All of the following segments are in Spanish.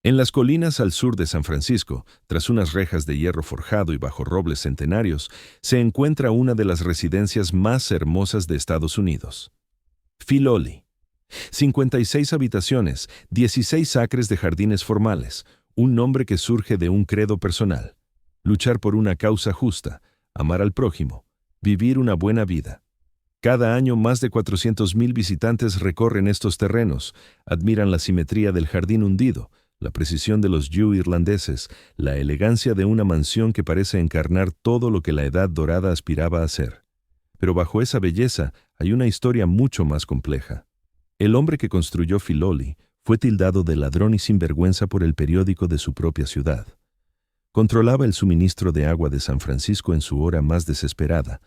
En las colinas al sur de San Francisco, tras unas rejas de hierro forjado y bajo robles centenarios, se encuentra una de las residencias más hermosas de Estados Unidos. Filoli. 56 habitaciones, 16 acres de jardines formales, un nombre que surge de un credo personal. Luchar por una causa justa, amar al prójimo, vivir una buena vida. Cada año más de 400,000 visitantes recorren estos terrenos, admiran la simetría del jardín hundido, la precisión de los yew irlandeses, la elegancia de una mansión que parece encarnar todo lo que la Edad Dorada aspiraba a ser. Pero bajo esa belleza hay una historia mucho más compleja. El hombre que construyó Filoli fue tildado de ladrón y sinvergüenza por el periódico de su propia ciudad. Controlaba el suministro de agua de San Francisco en su hora más desesperada.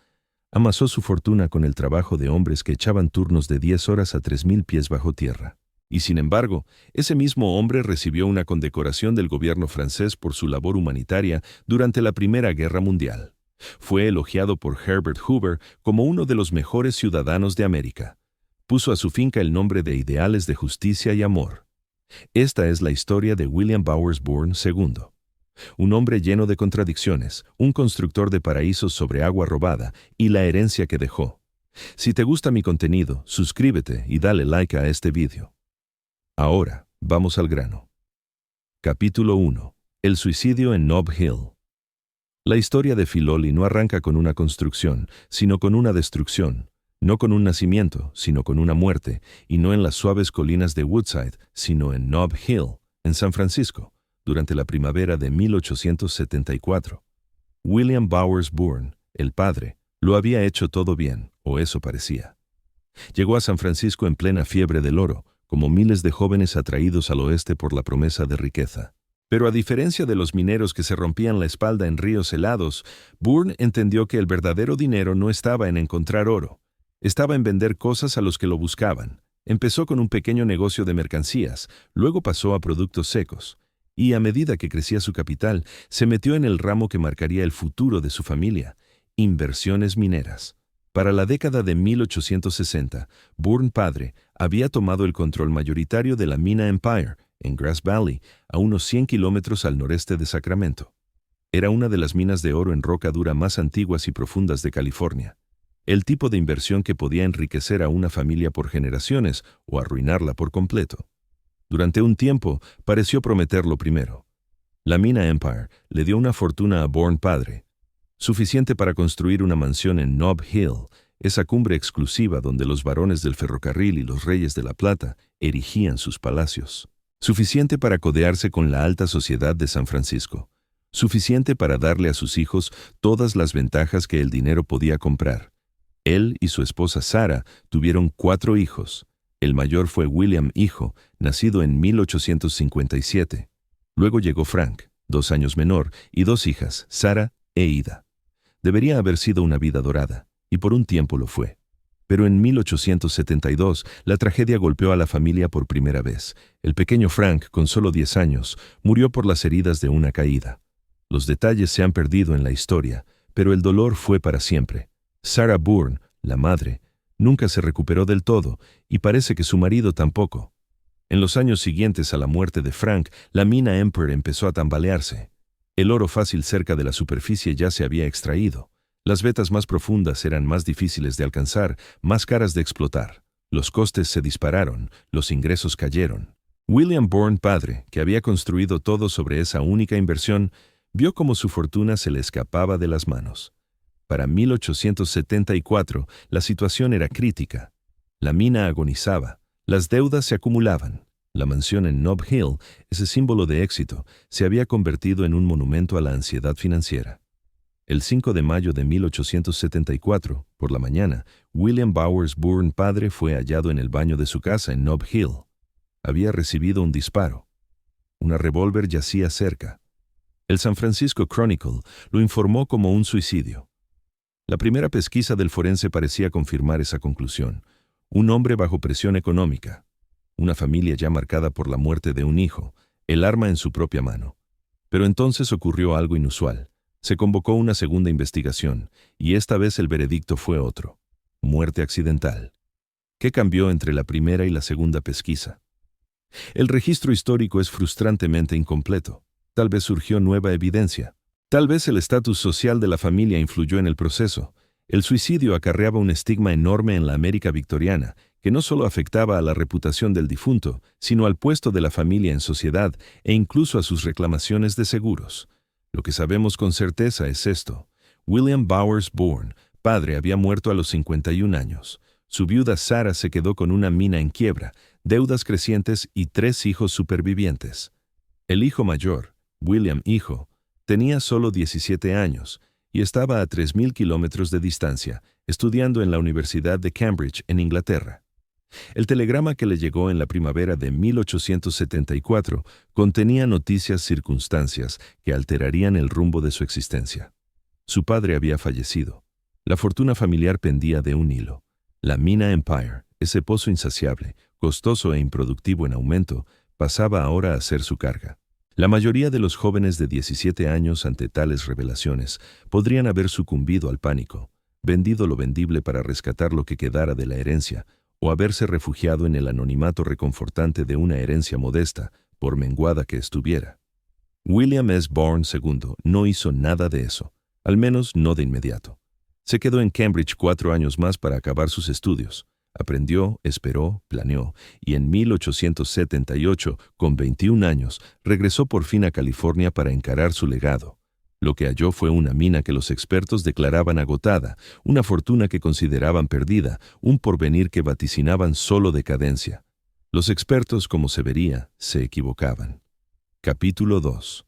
Amasó su fortuna con el trabajo de hombres que echaban turnos de 10 horas a 3,000 pies bajo tierra. Y sin embargo, ese mismo hombre recibió una condecoración del gobierno francés por su labor humanitaria durante la Primera Guerra Mundial. Fue elogiado por Herbert Hoover como uno de los mejores ciudadanos de América. Puso a su finca el nombre de ideales de justicia y amor. Esta es la historia de William Bowers Bourne II. Un hombre lleno de contradicciones, un constructor de paraísos sobre agua robada y la herencia que dejó. Si te gusta mi contenido, suscríbete y dale like a este vídeo. Ahora, vamos al grano. Capítulo 1. El suicidio en Nob Hill. La historia de Filoli no arranca con una construcción, sino con una destrucción. No con un nacimiento, sino con una muerte, y no en las suaves colinas de Woodside, sino en Nob Hill, en San Francisco, durante la primavera de 1874. William Bowers Bourne, el padre, lo había hecho todo bien, o eso parecía. Llegó a San Francisco en plena fiebre del oro, como miles de jóvenes atraídos al oeste por la promesa de riqueza. Pero a diferencia de los mineros que se rompían la espalda en ríos helados, Bourne entendió que el verdadero dinero no estaba en encontrar oro. Estaba en vender cosas a los que lo buscaban. Empezó con un pequeño negocio de mercancías, luego pasó a productos secos, y a medida que crecía su capital, se metió en el ramo que marcaría el futuro de su familia, inversiones mineras. Para la década de 1860, Bourne padre había tomado el control mayoritario de la mina Empire, en Grass Valley, a unos 100 kilómetros al noreste de Sacramento. Era una de las minas de oro en roca dura más antiguas y profundas de California. El tipo de inversión que podía enriquecer a una familia por generaciones o arruinarla por completo. Durante un tiempo, pareció prometer lo primero. La mina Empire le dio una fortuna a Bourne padre, suficiente para construir una mansión en Nob Hill, esa cumbre exclusiva donde los varones del ferrocarril y los reyes de la plata erigían sus palacios. Suficiente para codearse con la alta sociedad de San Francisco. Suficiente para darle a sus hijos todas las ventajas que el dinero podía comprar. Él y su esposa Sarah tuvieron 4 hijos. El mayor fue William hijo, nacido en 1857. Luego llegó Frank, 2 años menor, y 2 hijas, Sarah e Ida. Debería haber sido una vida dorada, y por un tiempo lo fue. Pero en 1872, la tragedia golpeó a la familia por primera vez. El pequeño Frank, con solo 10 años, murió por las heridas de una caída. Los detalles se han perdido en la historia, pero el dolor fue para siempre. Sarah Bourne, la madre, nunca se recuperó del todo, y parece que su marido tampoco. En los años siguientes a la muerte de Frank, la mina Empire empezó a tambalearse. El oro fácil cerca de la superficie ya se había extraído. Las vetas más profundas eran más difíciles de alcanzar, más caras de explotar. Los costes se dispararon, los ingresos cayeron. William Bourne padre, que había construido todo sobre esa única inversión, vio cómo su fortuna se le escapaba de las manos. Para 1874, la situación era crítica. La mina agonizaba, las deudas se acumulaban. La mansión en Nob Hill, ese símbolo de éxito, se había convertido en un monumento a la ansiedad financiera. El 5 de mayo de 1874, por la mañana, William Bowers Bourne padre fue hallado en el baño de su casa en Nob Hill. Había recibido un disparo. Una revólver yacía cerca. El San Francisco Chronicle lo informó como un suicidio. La primera pesquisa del forense parecía confirmar esa conclusión. Un hombre bajo presión económica. Una familia ya marcada por la muerte de un hijo, el arma en su propia mano. Pero entonces ocurrió algo inusual. Se convocó una segunda investigación, y esta vez el veredicto fue otro. Muerte accidental. ¿Qué cambió entre la primera y la segunda pesquisa? El registro histórico es frustrantemente incompleto. Tal vez surgió nueva evidencia. Tal vez el estatus social de la familia influyó en el proceso. El suicidio acarreaba un estigma enorme en la América victoriana, que no solo afectaba a la reputación del difunto, sino al puesto de la familia en sociedad e incluso a sus reclamaciones de seguros. Lo que sabemos con certeza es esto. William Bowers Bourne, padre, había muerto a los 51 años. Su viuda Sarah se quedó con una mina en quiebra, deudas crecientes y 3 hijos supervivientes. El hijo mayor, William hijo, tenía solo 17 años y estaba a 3.000 kilómetros de distancia, estudiando en la Universidad de Cambridge, en Inglaterra. El telegrama que le llegó en la primavera de 1874 contenía noticias circunstancias que alterarían el rumbo de su existencia. Su padre había fallecido. La fortuna familiar pendía de un hilo. La mina Empire, ese pozo insaciable, costoso e improductivo en aumento, pasaba ahora a ser su carga. La mayoría de los jóvenes de 17 años ante tales revelaciones podrían haber sucumbido al pánico, vendido lo vendible para rescatar lo que quedara de la herencia, o haberse refugiado en el anonimato reconfortante de una herencia modesta, por menguada que estuviera. William S. Bourne II no hizo nada de eso, al menos no de inmediato. Se quedó en Cambridge 4 años más para acabar sus estudios. Aprendió, esperó, planeó, y en 1878, con 21 años, regresó por fin a California para encarar su legado. Lo que halló fue una mina que los expertos declaraban agotada, una fortuna que consideraban perdida, un porvenir que vaticinaban solo decadencia. Los expertos, como se vería, se equivocaban. Capítulo 2.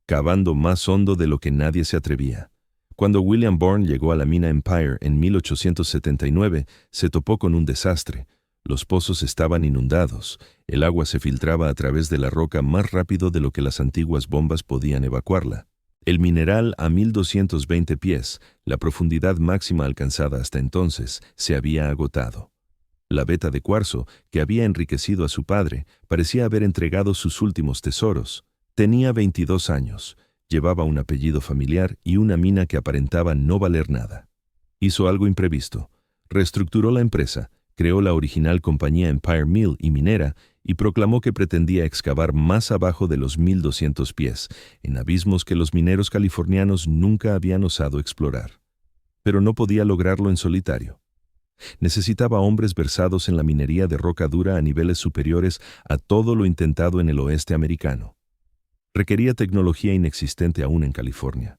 Cavando más hondo de lo que nadie se atrevía. Cuando William Bourne llegó a la mina Empire en 1879, se topó con un desastre. Los pozos estaban inundados. El agua se filtraba a través de la roca más rápido de lo que las antiguas bombas podían evacuarla. El mineral a 1.220 pies, la profundidad máxima alcanzada hasta entonces, se había agotado. La veta de cuarzo, que había enriquecido a su padre, parecía haber entregado sus últimos tesoros. Tenía 22 años. Llevaba un apellido familiar y una mina que aparentaba no valer nada. Hizo algo imprevisto. Reestructuró la empresa, creó la original compañía Empire Mill y Minera y proclamó que pretendía excavar más abajo de los 1.200 pies, en abismos que los mineros californianos nunca habían osado explorar. Pero no podía lograrlo en solitario. Necesitaba hombres versados en la minería de roca dura a niveles superiores a todo lo intentado en el oeste americano. Requería tecnología inexistente aún en California.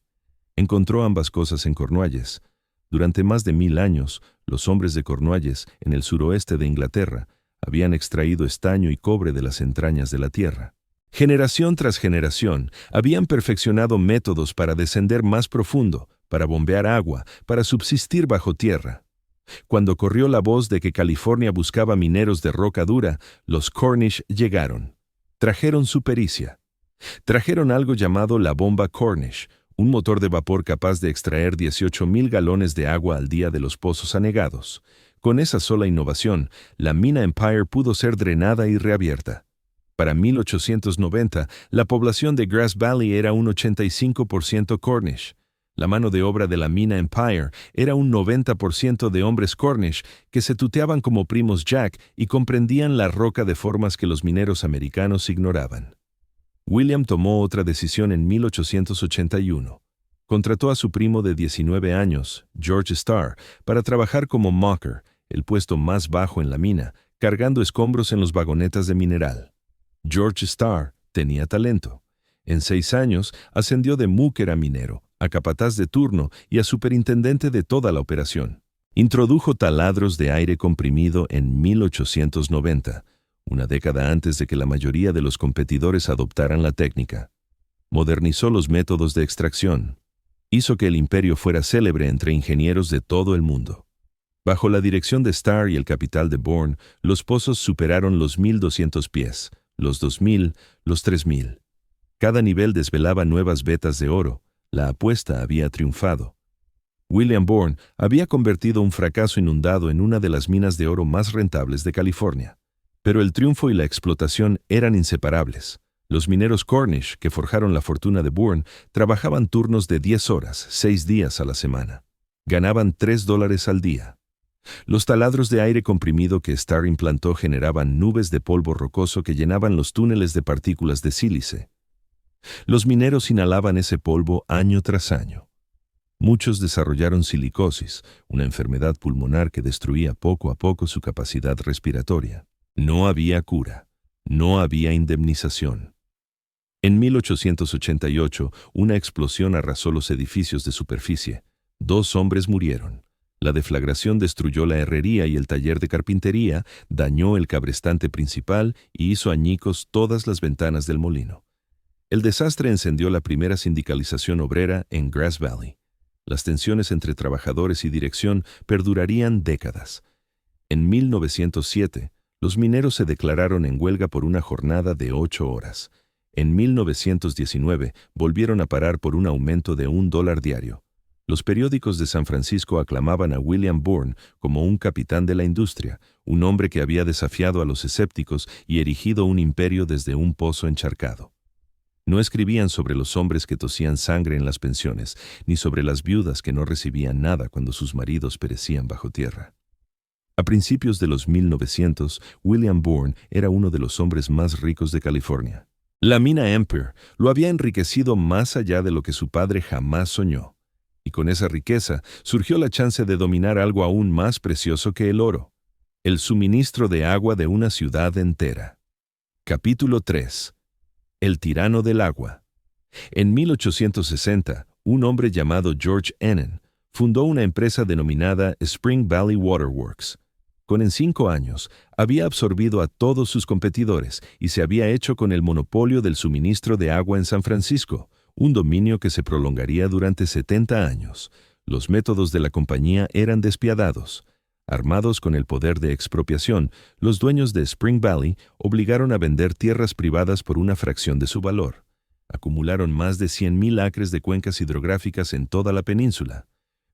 Encontró ambas cosas en Cornualles. Durante más de 1000 años, los hombres de Cornualles, en el suroeste de Inglaterra, habían extraído estaño y cobre de las entrañas de la tierra. Generación tras generación, habían perfeccionado métodos para descender más profundo, para bombear agua, para subsistir bajo tierra. Cuando corrió la voz de que California buscaba mineros de roca dura, los Cornish llegaron. Trajeron su pericia. Trajeron algo llamado la bomba Cornish, un motor de vapor capaz de extraer 18.000 galones de agua al día de los pozos anegados. Con esa sola innovación, la mina Empire pudo ser drenada y reabierta. Para 1890, la población de Grass Valley era un 85% Cornish. La mano de obra de la mina Empire era un 90% de hombres Cornish que se tuteaban como primos Jack y comprendían la roca de formas que los mineros americanos ignoraban. William tomó otra decisión en 1881. Contrató a su primo de 19 años, George Starr, para trabajar como mucker, el puesto más bajo en la mina, cargando escombros en los vagonetas de mineral. George Starr tenía talento. En 6 años ascendió de mucker a minero, a capataz de turno y a superintendente de toda la operación. Introdujo taladros de aire comprimido en 1890, una década antes de que la mayoría de los competidores adoptaran la técnica. Modernizó los métodos de extracción. Hizo que el imperio fuera célebre entre ingenieros de todo el mundo. Bajo la dirección de Starr y el capital de Bourne, los pozos superaron los 1.200 pies, los 2.000, los 3.000. Cada nivel desvelaba nuevas vetas de oro. La apuesta había triunfado. William Bourne había convertido un fracaso inundado en una de las minas de oro más rentables de California. Pero el triunfo y la explotación eran inseparables. Los mineros Cornish, que forjaron la fortuna de Bourne, trabajaban turnos de 10 horas, 6 días a la semana. Ganaban $3 al día. Los taladros de aire comprimido que Starr implantó generaban nubes de polvo rocoso que llenaban los túneles de partículas de sílice. Los mineros inhalaban ese polvo año tras año. Muchos desarrollaron silicosis, una enfermedad pulmonar que destruía poco a poco su capacidad respiratoria. No había cura, no había indemnización. En 1888, una explosión arrasó los edificios de superficie. 2 hombres murieron. La deflagración destruyó la herrería y el taller de carpintería, dañó el cabrestante principal y hizo añicos todas las ventanas del molino. El desastre encendió la primera sindicalización obrera en Grass Valley. Las tensiones entre trabajadores y dirección perdurarían décadas. En 1907, los mineros se declararon en huelga por una jornada de 8 horas. En 1919, volvieron a parar por un aumento de $1 diario. Los periódicos de San Francisco aclamaban a William Bourne como un capitán de la industria, un hombre que había desafiado a los escépticos y erigido un imperio desde un pozo encharcado. No escribían sobre los hombres que tosían sangre en las pensiones, ni sobre las viudas que no recibían nada cuando sus maridos perecían bajo tierra. A principios de los 1900, William Bourne era uno de los hombres más ricos de California. La mina Empire lo había enriquecido más allá de lo que su padre jamás soñó. Y con esa riqueza surgió la chance de dominar algo aún más precioso que el oro: el suministro de agua de una ciudad entera. Capítulo 3. El tirano del agua. En 1860, un hombre llamado George Ennin fundó una empresa denominada Spring Valley Water Works. En 5 años, había absorbido a todos sus competidores y se había hecho con el monopolio del suministro de agua en San Francisco, un dominio que se prolongaría durante 70 años. Los métodos de la compañía eran despiadados. Armados con el poder de expropiación, los dueños de Spring Valley obligaron a vender tierras privadas por una fracción de su valor. Acumularon más de 100,000 acres de cuencas hidrográficas en toda la península.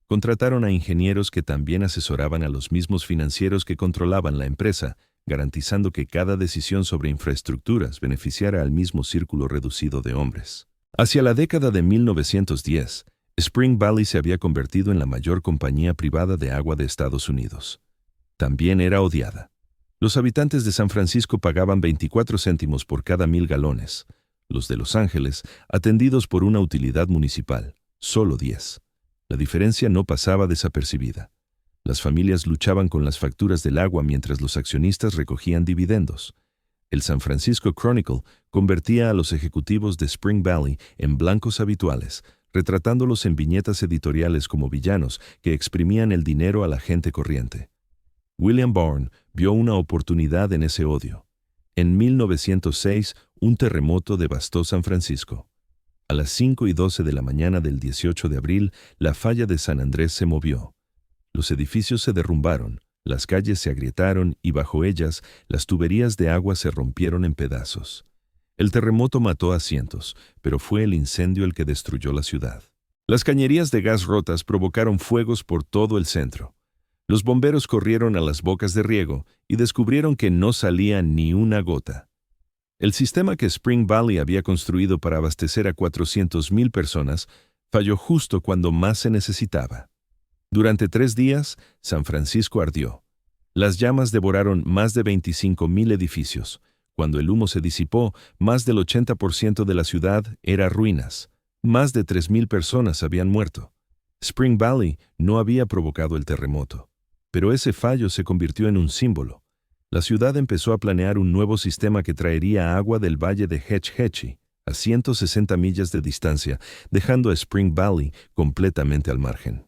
Contrataron a ingenieros que también asesoraban a los mismos financieros que controlaban la empresa, garantizando que cada decisión sobre infraestructuras beneficiara al mismo círculo reducido de hombres. Hacia la década de 1910, Spring Valley se había convertido en la mayor compañía privada de agua de Estados Unidos. También era odiada. Los habitantes de San Francisco pagaban 24 céntimos por cada 1,000 galones. Los de Los Ángeles, atendidos por una utilidad municipal, solo 10. La diferencia no pasaba desapercibida. Las familias luchaban con las facturas del agua mientras los accionistas recogían dividendos. El San Francisco Chronicle convertía a los ejecutivos de Spring Valley en blancos habituales, retratándolos en viñetas editoriales como villanos que exprimían el dinero a la gente corriente. William Bourne vio una oportunidad en ese odio. En 1906, un terremoto devastó San Francisco. A las 5:12 de la mañana del 18 de abril, la falla de San Andrés se movió. Los edificios se derrumbaron, las calles se agrietaron y bajo ellas las tuberías de agua se rompieron en pedazos. El terremoto mató a cientos, pero fue el incendio el que destruyó la ciudad. Las cañerías de gas rotas provocaron fuegos por todo el centro. Los bomberos corrieron a las bocas de riego y descubrieron que no salía ni una gota. El sistema que Spring Valley había construido para abastecer a 400,000 personas falló justo cuando más se necesitaba. Durante 3 días, San Francisco ardió. Las llamas devoraron más de 25,000 edificios. Cuando el humo se disipó, más del 80% de la ciudad era ruinas. Más de 3,000 personas habían muerto. Spring Valley no había provocado el terremoto, pero ese fallo se convirtió en un símbolo. La ciudad empezó a planear un nuevo sistema que traería agua del valle de Hetch Hetchy, a 160 millas de distancia, dejando a Spring Valley completamente al margen.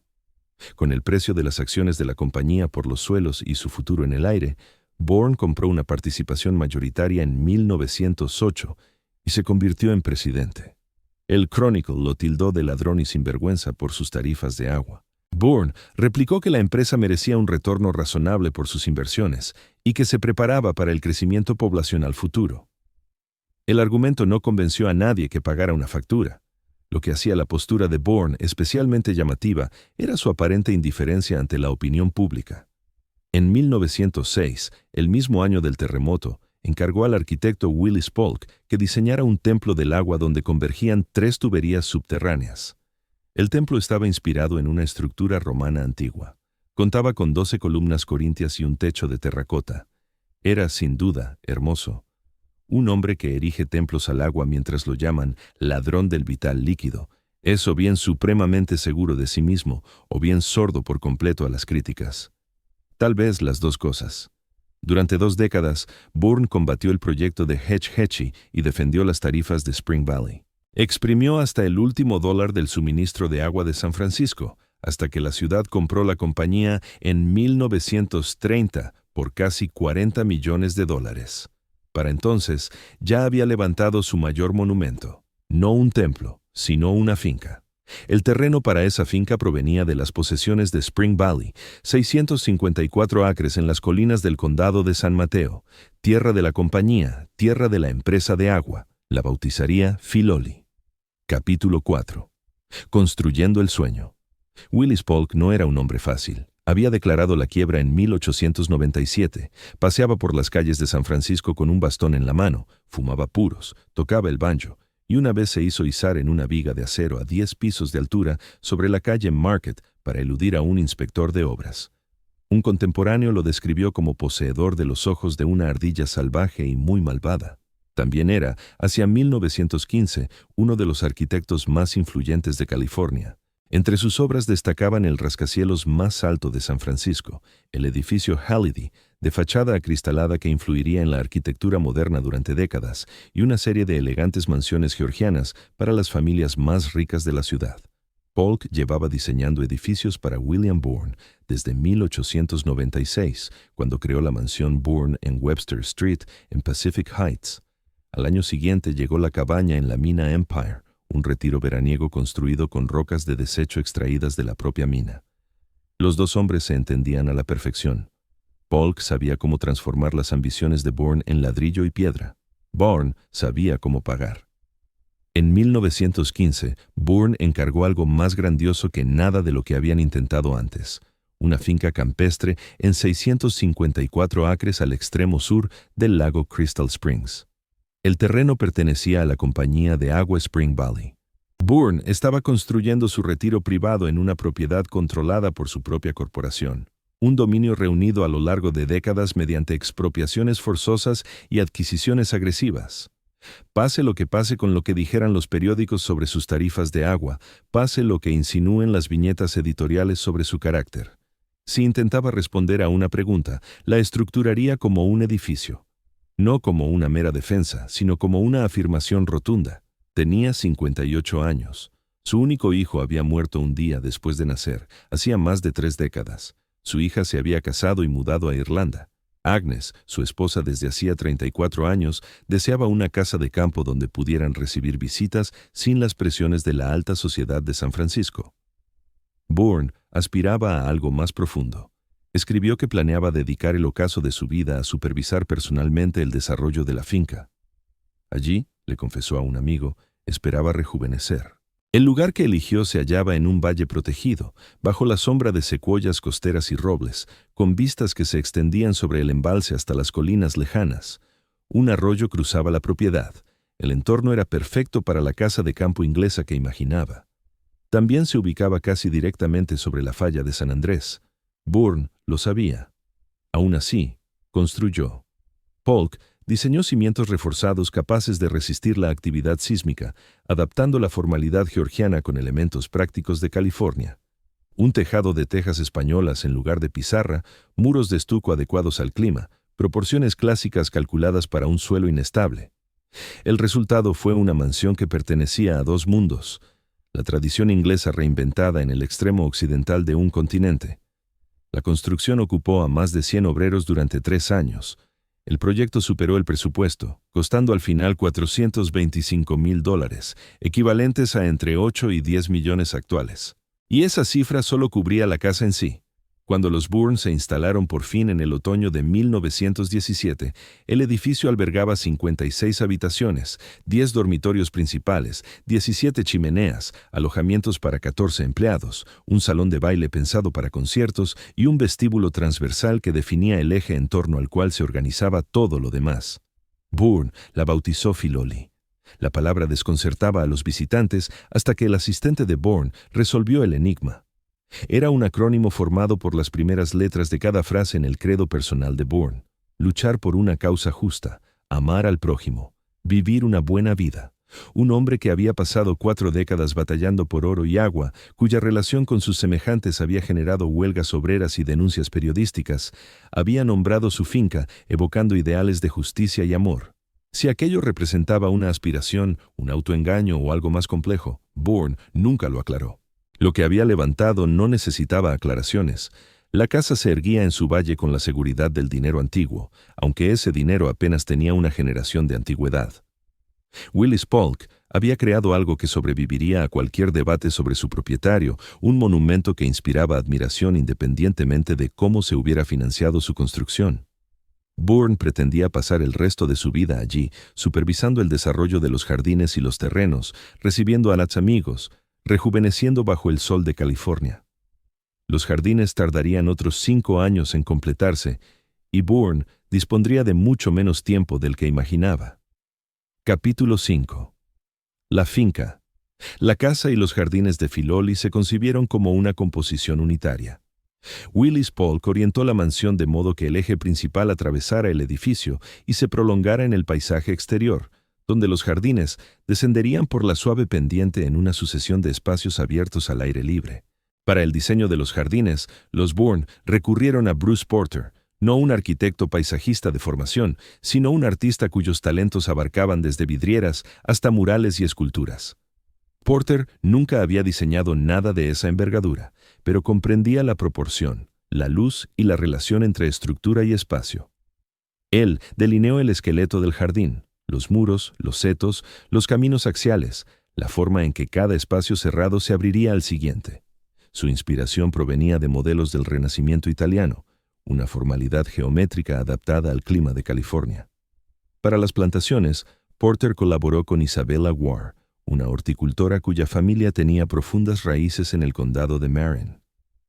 Con el precio de las acciones de la compañía por los suelos y su futuro en el aire, Bourne compró una participación mayoritaria en 1908 y se convirtió en presidente. El Chronicle lo tildó de ladrón y sinvergüenza por sus tarifas de agua. Bourne replicó que la empresa merecía un retorno razonable por sus inversiones y que se preparaba para el crecimiento poblacional futuro. El argumento no convenció a nadie que pagara una factura. Lo que hacía la postura de Bourne especialmente llamativa era su aparente indiferencia ante la opinión pública. En 1906, el mismo año del terremoto, encargó al arquitecto Willis Polk que diseñara un templo del agua donde convergían 3 tuberías subterráneas. El templo estaba inspirado en una estructura romana antigua. Contaba con 12 columnas corintias y un techo de terracota. Era, sin duda, hermoso. Un hombre que erige templos al agua mientras lo llaman ladrón del vital líquido, es o bien supremamente seguro de sí mismo, o bien sordo por completo a las críticas. Tal vez las dos cosas. Durante 2 décadas, Bourne combatió el proyecto de Hetch Hetchy y defendió las tarifas de Spring Valley. Exprimió hasta el último dólar del suministro de agua de San Francisco, hasta que la ciudad compró la compañía en 1930 por casi $40 millones. Para entonces, ya había levantado su mayor monumento, no un templo, sino una finca. El terreno para esa finca provenía de las posesiones de Spring Valley, 654 acres en las colinas del condado de San Mateo, tierra de la compañía, tierra de la empresa de agua. La bautizaría Filoli. Capítulo 4. Construyendo el sueño. Willis Polk no era un hombre fácil. Había declarado la quiebra en 1897, paseaba por las calles de San Francisco con un bastón en la mano, fumaba puros, tocaba el banjo, y una vez se hizo izar en una viga de acero a 10 pisos de altura sobre la calle Market para eludir a un inspector de obras. Un contemporáneo lo describió como poseedor de los ojos de una ardilla salvaje y muy malvada. También era, hacia 1915, uno de los arquitectos más influyentes de California. Entre sus obras destacaban el rascacielos más alto de San Francisco, el edificio Halliday, de fachada acristalada que influiría en la arquitectura moderna durante décadas, y una serie de elegantes mansiones georgianas para las familias más ricas de la ciudad. Polk llevaba diseñando edificios para William Bourne desde 1896, cuando creó la mansión Bourne en Webster Street, en Pacific Heights. Al año siguiente llegó la cabaña en la mina Empire, un retiro veraniego construido con rocas de desecho extraídas de la propia mina. Los dos hombres se entendían a la perfección. Polk sabía cómo transformar las ambiciones de Bourne en ladrillo y piedra. Bourne sabía cómo pagar. En 1915, Bourne encargó algo más grandioso que nada de lo que habían intentado antes: una finca campestre en 654 acres al extremo sur del lago Crystal Springs. El terreno pertenecía a la compañía de agua Spring Valley. Bourne estaba construyendo su retiro privado en una propiedad controlada por su propia corporación, un dominio reunido a lo largo de décadas mediante expropiaciones forzosas y adquisiciones agresivas. Pase lo que pase con lo que dijeran los periódicos sobre sus tarifas de agua, pase lo que insinúen las viñetas editoriales sobre su carácter. Si intentaba responder a una pregunta, la estructuraría como un edificio. No como una mera defensa, sino como una afirmación rotunda. Tenía 58 años. Su único hijo había muerto un día después de nacer, hacía más de 3 décadas. Su hija se había casado y mudado a Irlanda. Agnes, su esposa desde hacía 34 años, deseaba una casa de campo donde pudieran recibir visitas sin las presiones de la alta sociedad de San Francisco. Bourne aspiraba a algo más profundo. Escribió que planeaba dedicar el ocaso de su vida a supervisar personalmente el desarrollo de la finca. Allí, le confesó a un amigo, esperaba rejuvenecer. El lugar que eligió se hallaba en un valle protegido, bajo la sombra de secuoyas costeras y robles, con vistas que se extendían sobre el embalse hasta las colinas lejanas. Un arroyo cruzaba la propiedad. El entorno era perfecto para la casa de campo inglesa que imaginaba. También se ubicaba casi directamente sobre la falla de San Andrés. Bourne lo sabía. Aún así, construyó. Polk diseñó cimientos reforzados capaces de resistir la actividad sísmica, adaptando la formalidad georgiana con elementos prácticos de California. Un tejado de tejas españolas en lugar de pizarra, muros de estuco adecuados al clima, proporciones clásicas calculadas para un suelo inestable. El resultado fue una mansión que pertenecía a dos mundos: la tradición inglesa reinventada en el extremo occidental de un continente. La construcción ocupó a más de 100 obreros durante 3 años. El proyecto superó el presupuesto, costando al final $425,000, equivalentes a entre 8 y 10 millones actuales. Y esa cifra solo cubría la casa en sí. Cuando los Bourne se instalaron por fin en el otoño de 1917, el edificio albergaba 56 habitaciones, 10 dormitorios principales, 17 chimeneas, alojamientos para 14 empleados, un salón de baile pensado para conciertos y un vestíbulo transversal que definía el eje en torno al cual se organizaba todo lo demás. Bourne la bautizó Filoli. La palabra desconcertaba a los visitantes hasta que el asistente de Bourne resolvió el enigma. Era un acrónimo formado por las primeras letras de cada frase en el credo personal de Bourne: luchar por una causa justa, amar al prójimo, vivir una buena vida. Un hombre que había pasado 4 décadas batallando por oro y agua, cuya relación con sus semejantes había generado huelgas obreras y denuncias periodísticas, había nombrado su finca evocando ideales de justicia y amor. Si aquello representaba una aspiración, un autoengaño o algo más complejo, Bourne nunca lo aclaró. Lo que había levantado no necesitaba aclaraciones. La casa se erguía en su valle con la seguridad del dinero antiguo, aunque ese dinero apenas tenía una generación de antigüedad. Willis Polk había creado algo que sobreviviría a cualquier debate sobre su propietario, un monumento que inspiraba admiración independientemente de cómo se hubiera financiado su construcción. Bourne pretendía pasar el resto de su vida allí, supervisando el desarrollo de los jardines y los terrenos, recibiendo a los amigos, rejuveneciendo bajo el sol de California. Los jardines tardarían otros 5 años en completarse, y Bourne dispondría de mucho menos tiempo del que imaginaba. Capítulo 5. La finca. La casa y los jardines de Filoli se concibieron como una composición unitaria. Willis Polk orientó la mansión de modo que el eje principal atravesara el edificio y se prolongara en el paisaje exterior, donde los jardines descenderían por la suave pendiente en una sucesión de espacios abiertos al aire libre. Para el diseño de los jardines, los Bourne recurrieron a Bruce Porter, no un arquitecto paisajista de formación, sino un artista cuyos talentos abarcaban desde vidrieras hasta murales y esculturas. Porter nunca había diseñado nada de esa envergadura, pero comprendía la proporción, la luz y la relación entre estructura y espacio. Él delineó el esqueleto del jardín, los muros, los setos, los caminos axiales, la forma en que cada espacio cerrado se abriría al siguiente. Su inspiración provenía de modelos del Renacimiento italiano, una formalidad geométrica adaptada al clima de California. Para las plantaciones, Porter colaboró con Isabella Ward, una horticultora cuya familia tenía profundas raíces en el condado de Marin.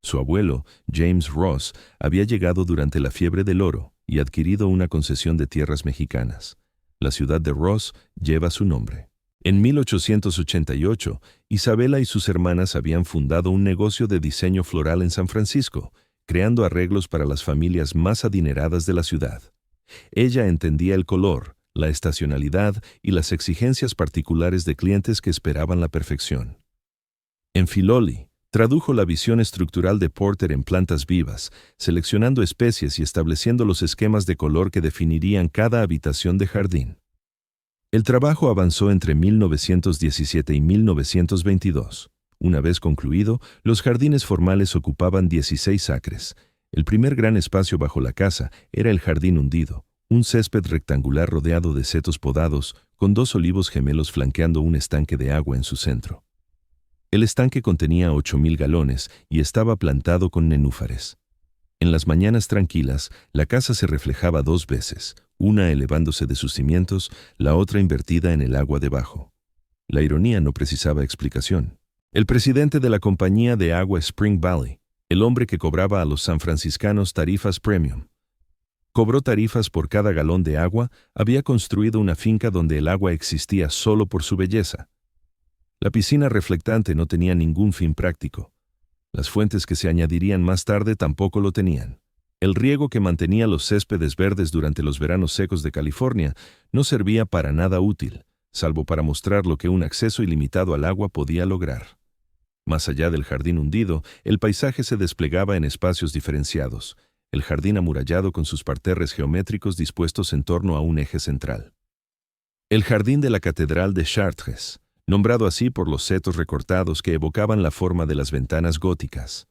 Su abuelo, James Ross, había llegado durante la fiebre del oro y adquirido una concesión de tierras mexicanas. La ciudad de Ross lleva su nombre. En 1888, Isabella y sus hermanas habían fundado un negocio de diseño floral en San Francisco, creando arreglos para las familias más adineradas de la ciudad. Ella entendía el color, la estacionalidad y las exigencias particulares de clientes que esperaban la perfección. En Filoli, tradujo la visión estructural de Porter en plantas vivas, seleccionando especies y estableciendo los esquemas de color que definirían cada habitación de jardín. El trabajo avanzó entre 1917 y 1922. Una vez concluido, los jardines formales ocupaban 16 acres. El primer gran espacio bajo la casa era el jardín hundido, un césped rectangular rodeado de setos podados, con 2 olivos gemelos flanqueando un estanque de agua en su centro. El estanque contenía 8,000 galones y estaba plantado con nenúfares. En las mañanas tranquilas, la casa se reflejaba 2 veces, una elevándose de sus cimientos, la otra invertida en el agua debajo. La ironía no precisaba explicación. El presidente de la compañía de agua Spring Valley, el hombre que cobraba a los sanfranciscanos tarifas premium, cobró tarifas por cada galón de agua, había construido una finca donde el agua existía solo por su belleza. La piscina reflectante no tenía ningún fin práctico. Las fuentes que se añadirían más tarde tampoco lo tenían. El riego que mantenía los céspedes verdes durante los veranos secos de California no servía para nada útil, salvo para mostrar lo que un acceso ilimitado al agua podía lograr. Más allá del jardín hundido, el paisaje se desplegaba en espacios diferenciados, el jardín amurallado con sus parterres geométricos dispuestos en torno a un eje central. El jardín de la Catedral de Chartres, nombrado así por los setos recortados que evocaban la forma de las ventanas góticas.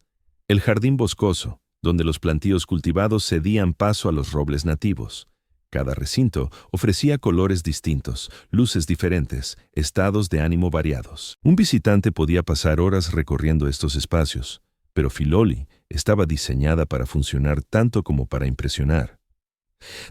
El jardín boscoso, donde los plantíos cultivados cedían paso a los robles nativos. Cada recinto ofrecía colores distintos, luces diferentes, estados de ánimo variados. Un visitante podía pasar horas recorriendo estos espacios, pero Filoli estaba diseñada para funcionar tanto como para impresionar.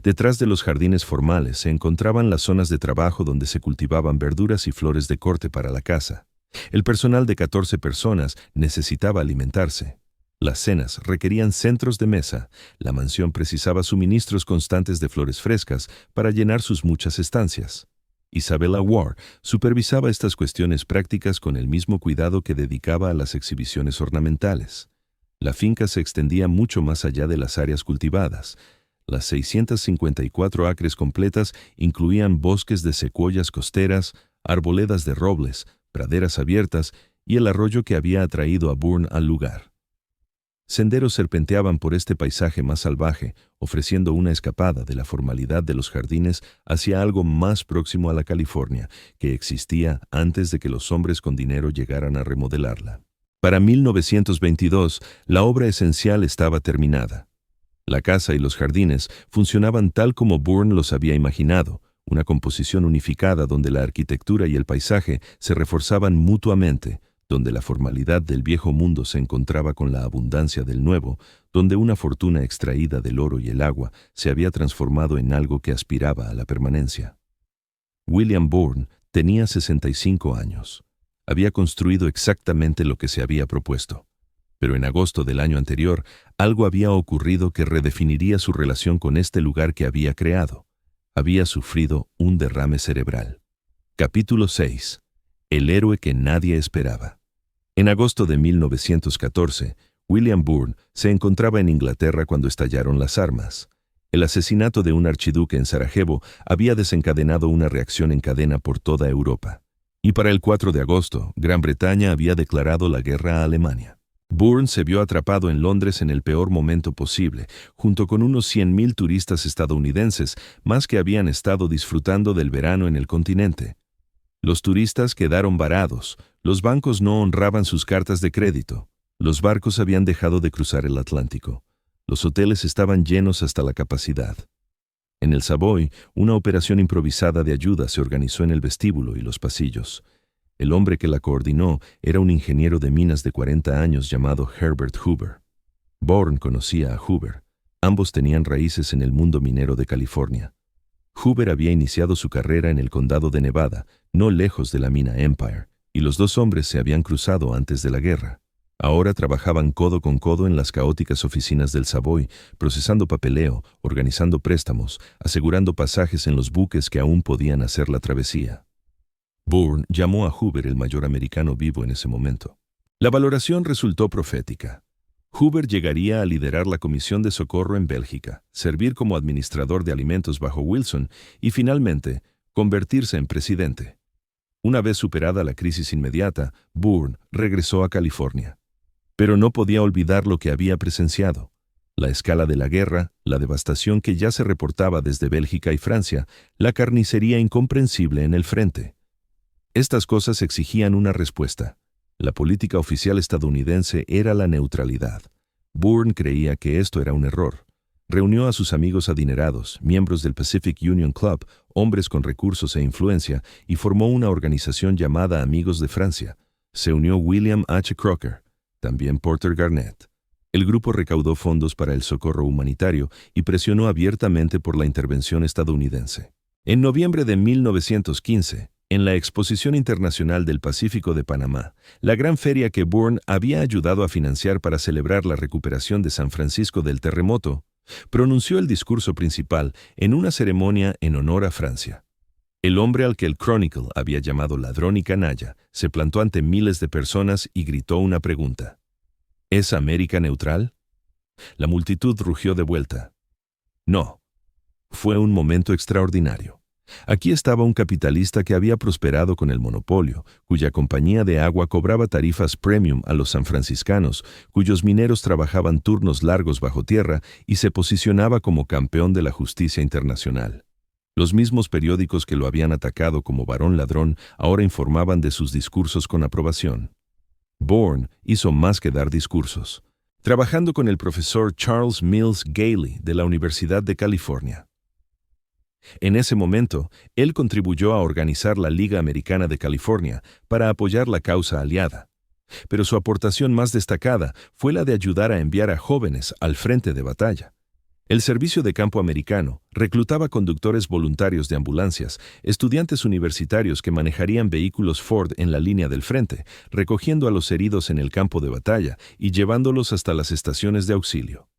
Detrás de los jardines formales se encontraban las zonas de trabajo donde se cultivaban verduras y flores de corte para la casa. El personal de 14 personas necesitaba alimentarse. Las cenas requerían centros de mesa. La mansión precisaba suministros constantes de flores frescas para llenar sus muchas estancias. Isabella Ward supervisaba estas cuestiones prácticas con el mismo cuidado que dedicaba a las exhibiciones ornamentales. La finca se extendía mucho más allá de las áreas cultivadas. Las 654 acres completas incluían bosques de secuoyas costeras, arboledas de robles, praderas abiertas y el arroyo que había atraído a Bourne al lugar. Senderos serpenteaban por este paisaje más salvaje, ofreciendo una escapada de la formalidad de los jardines hacia algo más próximo a la California, que existía antes de que los hombres con dinero llegaran a remodelarla. Para 1922, la obra esencial estaba terminada. La casa y los jardines funcionaban tal como Bourne los había imaginado, una composición unificada donde la arquitectura y el paisaje se reforzaban mutuamente, donde la formalidad del viejo mundo se encontraba con la abundancia del nuevo, donde una fortuna extraída del oro y el agua se había transformado en algo que aspiraba a la permanencia. William Bourne tenía 65 años. Había construido exactamente lo que se había propuesto. Pero en agosto del año anterior, algo había ocurrido que redefiniría su relación con este lugar que había creado. Había sufrido un derrame cerebral. Capítulo 6. El héroe que nadie esperaba. En agosto de 1914, William Bourne se encontraba en Inglaterra cuando estallaron las armas. El asesinato de un archiduque en Sarajevo había desencadenado una reacción en cadena por toda Europa. Y para el 4 de agosto, Gran Bretaña había declarado la guerra a Alemania. Bourne se vio atrapado en Londres en el peor momento posible, junto con unos 100.000 turistas estadounidenses, más que habían estado disfrutando del verano en el continente. Los turistas quedaron varados, los bancos no honraban sus cartas de crédito, los barcos habían dejado de cruzar el Atlántico, los hoteles estaban llenos hasta la capacidad. En el Savoy, una operación improvisada de ayuda se organizó en el vestíbulo y los pasillos. El hombre que la coordinó era un ingeniero de minas de 40 años llamado Herbert Hoover. Bourne conocía a Hoover. Ambos tenían raíces en el mundo minero de California. Hoover había iniciado su carrera en el condado de Nevada, no lejos de la mina Empire, y los dos hombres se habían cruzado antes de la guerra. Ahora trabajaban codo con codo en las caóticas oficinas del Savoy, procesando papeleo, organizando préstamos, asegurando pasajes en los buques que aún podían hacer la travesía. Bourne llamó a Hoover el mayor americano vivo en ese momento. La valoración resultó profética. Hoover llegaría a liderar la Comisión de Socorro en Bélgica, servir como administrador de alimentos bajo Wilson y, finalmente, convertirse en presidente. Una vez superada la crisis inmediata, Bourne regresó a California. Pero no podía olvidar lo que había presenciado. La escala de la guerra, la devastación que ya se reportaba desde Bélgica y Francia, la carnicería incomprensible en el frente. Estas cosas exigían una respuesta. La política oficial estadounidense era la neutralidad. Bourne creía que esto era un error. Reunió a sus amigos adinerados, miembros del Pacific Union Club, hombres con recursos e influencia, y formó una organización llamada Amigos de Francia. Se unió William H. Crocker, también Porter Garnett. El grupo recaudó fondos para el socorro humanitario y presionó abiertamente por la intervención estadounidense. En noviembre de 1915, en la Exposición Internacional del Pacífico de Panamá, la gran feria que Bourne había ayudado a financiar para celebrar la recuperación de San Francisco del terremoto, pronunció el discurso principal en una ceremonia en honor a Francia. El hombre al que el Chronicle había llamado ladrón y canalla se plantó ante miles de personas y gritó una pregunta. ¿Es América neutral? La multitud rugió de vuelta. No. Fue un momento extraordinario. Aquí estaba un capitalista que había prosperado con el monopolio, cuya compañía de agua cobraba tarifas premium a los sanfranciscanos, cuyos mineros trabajaban turnos largos bajo tierra y se posicionaba como campeón de la justicia internacional. Los mismos periódicos que lo habían atacado como varón ladrón ahora informaban de sus discursos con aprobación. Bourne hizo más que dar discursos, trabajando con el profesor Charles Mills Gailey de la Universidad de California. En ese momento, él contribuyó a organizar la Liga Americana de California para apoyar la causa aliada. Pero su aportación más destacada fue la de ayudar a enviar a jóvenes al frente de batalla. El Servicio de Campo Americano reclutaba conductores voluntarios de ambulancias, estudiantes universitarios que manejarían vehículos Ford en la línea del frente, recogiendo a los heridos en el campo de batalla y llevándolos hasta las estaciones de auxilio.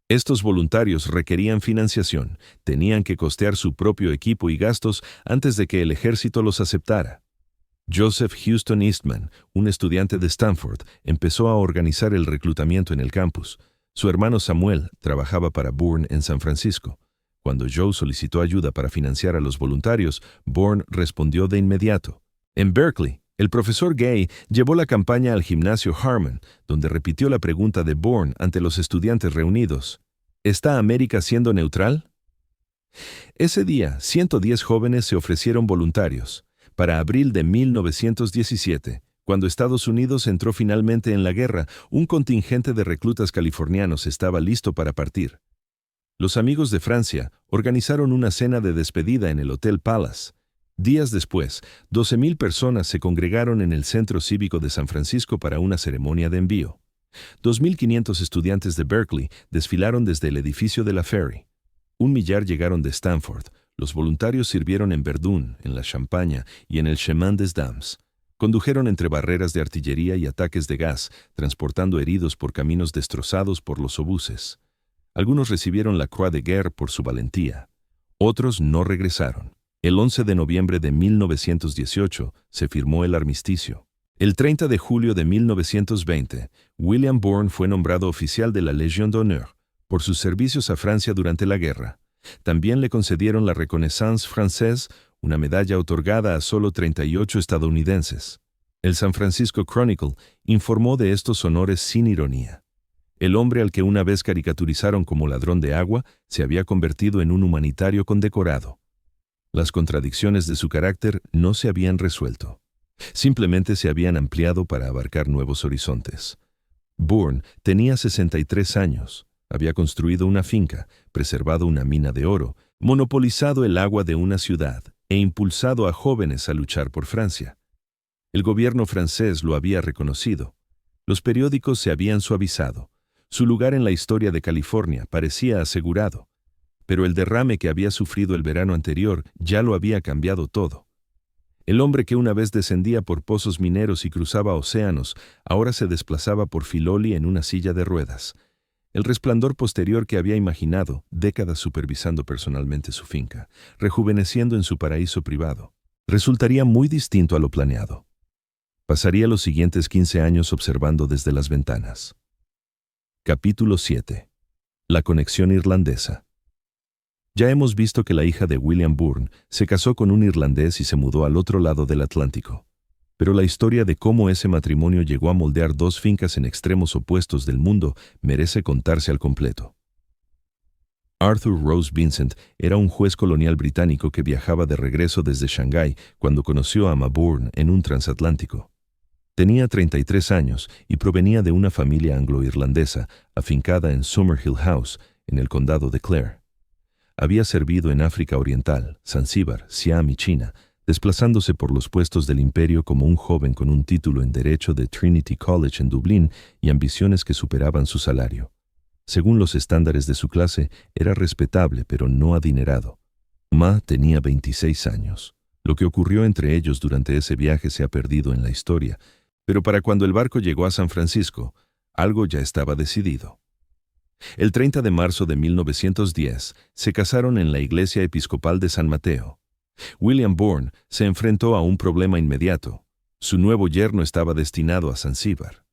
Estos voluntarios requerían financiación, tenían que costear su propio equipo y gastos antes de que el ejército los aceptara. Joseph Houston Eastman, un estudiante de Stanford, empezó a organizar el reclutamiento en el campus. Su hermano Samuel trabajaba para Bourne en San Francisco. Cuando Joe solicitó ayuda para financiar a los voluntarios, Bourne respondió de inmediato. En Berkeley, el profesor Gay llevó la campaña al gimnasio Harmon, donde repitió la pregunta de Bourne ante los estudiantes reunidos. ¿Está América siendo neutral? Ese día, 110 jóvenes se ofrecieron voluntarios. Para abril de 1917, cuando Estados Unidos entró finalmente en la guerra, un contingente de reclutas californianos estaba listo para partir. Los amigos de Francia organizaron una cena de despedida en el Hotel Palace. Días después, 12,000 personas se congregaron en el Centro Cívico de San Francisco para una ceremonia de envío. 2,500 estudiantes de Berkeley desfilaron desde el edificio de la Ferry. 1,000,000 llegaron de Stanford. Los voluntarios sirvieron en Verdun, en la Champaña y en el Chemin des Dames. Condujeron entre barreras de artillería y ataques de gas, transportando heridos por caminos destrozados por los obuses. Algunos recibieron la Croix de Guerre por su valentía. Otros no regresaron. El 11 de noviembre de 1918 se firmó el armisticio. El 30 de julio de 1920, William Bourne fue nombrado oficial de la Légion d'honneur por sus servicios a Francia durante la guerra. También le concedieron la Reconnaissance Française, una medalla otorgada a solo 38 estadounidenses. El San Francisco Chronicle informó de estos honores sin ironía. El hombre al que una vez caricaturizaron como ladrón de agua se había convertido en un humanitario condecorado. Las contradicciones de su carácter no se habían resuelto. Simplemente se habían ampliado para abarcar nuevos horizontes. Bourne tenía 63 años. Había construido una finca, preservado una mina de oro, monopolizado el agua de una ciudad e impulsado a jóvenes a luchar por Francia. El gobierno francés lo había reconocido. Los periódicos se habían suavizado. Su lugar en la historia de California parecía asegurado. Pero el derrame que había sufrido el verano anterior ya lo había cambiado todo. El hombre que una vez descendía por pozos mineros y cruzaba océanos, ahora se desplazaba por Filoli en una silla de ruedas. El resplandor posterior que había imaginado, décadas supervisando personalmente su finca, rejuveneciendo en su paraíso privado, resultaría muy distinto a lo planeado. Pasaría los siguientes 15 años observando desde las ventanas. Capítulo 7. La conexión irlandesa. Ya hemos visto que la hija de William Bourne se casó con un irlandés y se mudó al otro lado del Atlántico. Pero la historia de cómo ese matrimonio llegó a moldear dos fincas en extremos opuestos del mundo merece contarse al completo. Arthur Rose Vincent era un juez colonial británico que viajaba de regreso desde Shanghái cuando conoció a Emma Bourne en un transatlántico. Tenía 33 años y provenía de una familia anglo-irlandesa afincada en Summerhill House, en el condado de Clare. Había servido en África Oriental, Zanzíbar, Siam y China, desplazándose por los puestos del imperio como un joven con un título en Derecho de Trinity College en Dublín y ambiciones que superaban su salario. Según los estándares de su clase, era respetable pero no adinerado. Ma tenía 26 años. Lo que ocurrió entre ellos durante ese viaje se ha perdido en la historia, pero para cuando el barco llegó a San Francisco, algo ya estaba decidido. El 30 de marzo de 1910 se casaron en la iglesia episcopal de San Mateo. William Bourne se enfrentó a un problema inmediato. Su nuevo yerno estaba destinado a Zanzíbar.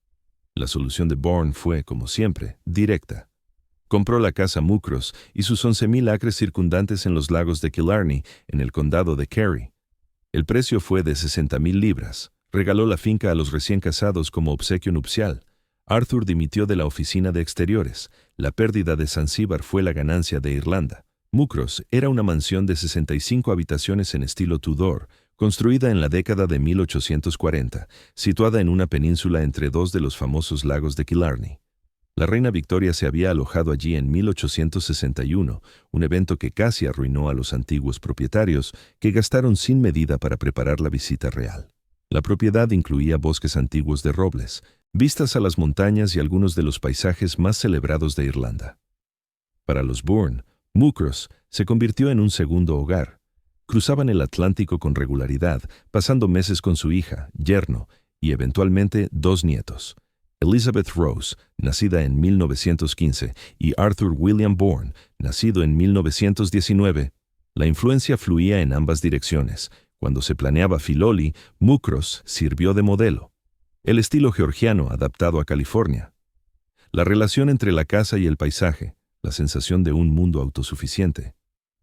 La solución de Bourne fue, como siempre, directa. Compró la casa Mucros y sus 11,000 acres circundantes en los lagos de Killarney, en el condado de Kerry. El precio fue de 60,000 libras. Regaló la finca a los recién casados como obsequio nupcial. Arthur dimitió de la oficina de exteriores. La pérdida de Zanzíbar fue la ganancia de Irlanda. Mucros era una mansión de 65 habitaciones en estilo Tudor, construida en la década de 1840, situada en una península entre dos de los famosos lagos de Killarney. La reina Victoria se había alojado allí en 1861, un evento que casi arruinó a los antiguos propietarios, que gastaron sin medida para preparar la visita real. La propiedad incluía bosques antiguos de robles, vistas a las montañas y algunos de los paisajes más celebrados de Irlanda. Para los Bourne, Mucros se convirtió en un segundo hogar. Cruzaban el Atlántico con regularidad, pasando meses con su hija, yerno y eventualmente 2 nietos. Elizabeth Rose, nacida en 1915, y Arthur William Bourne, nacido en 1919. La influencia fluía en ambas direcciones. Cuando se planeaba Filoli, Mucros sirvió de modelo. El estilo georgiano adaptado a California. La relación entre la casa y el paisaje, la sensación de un mundo autosuficiente.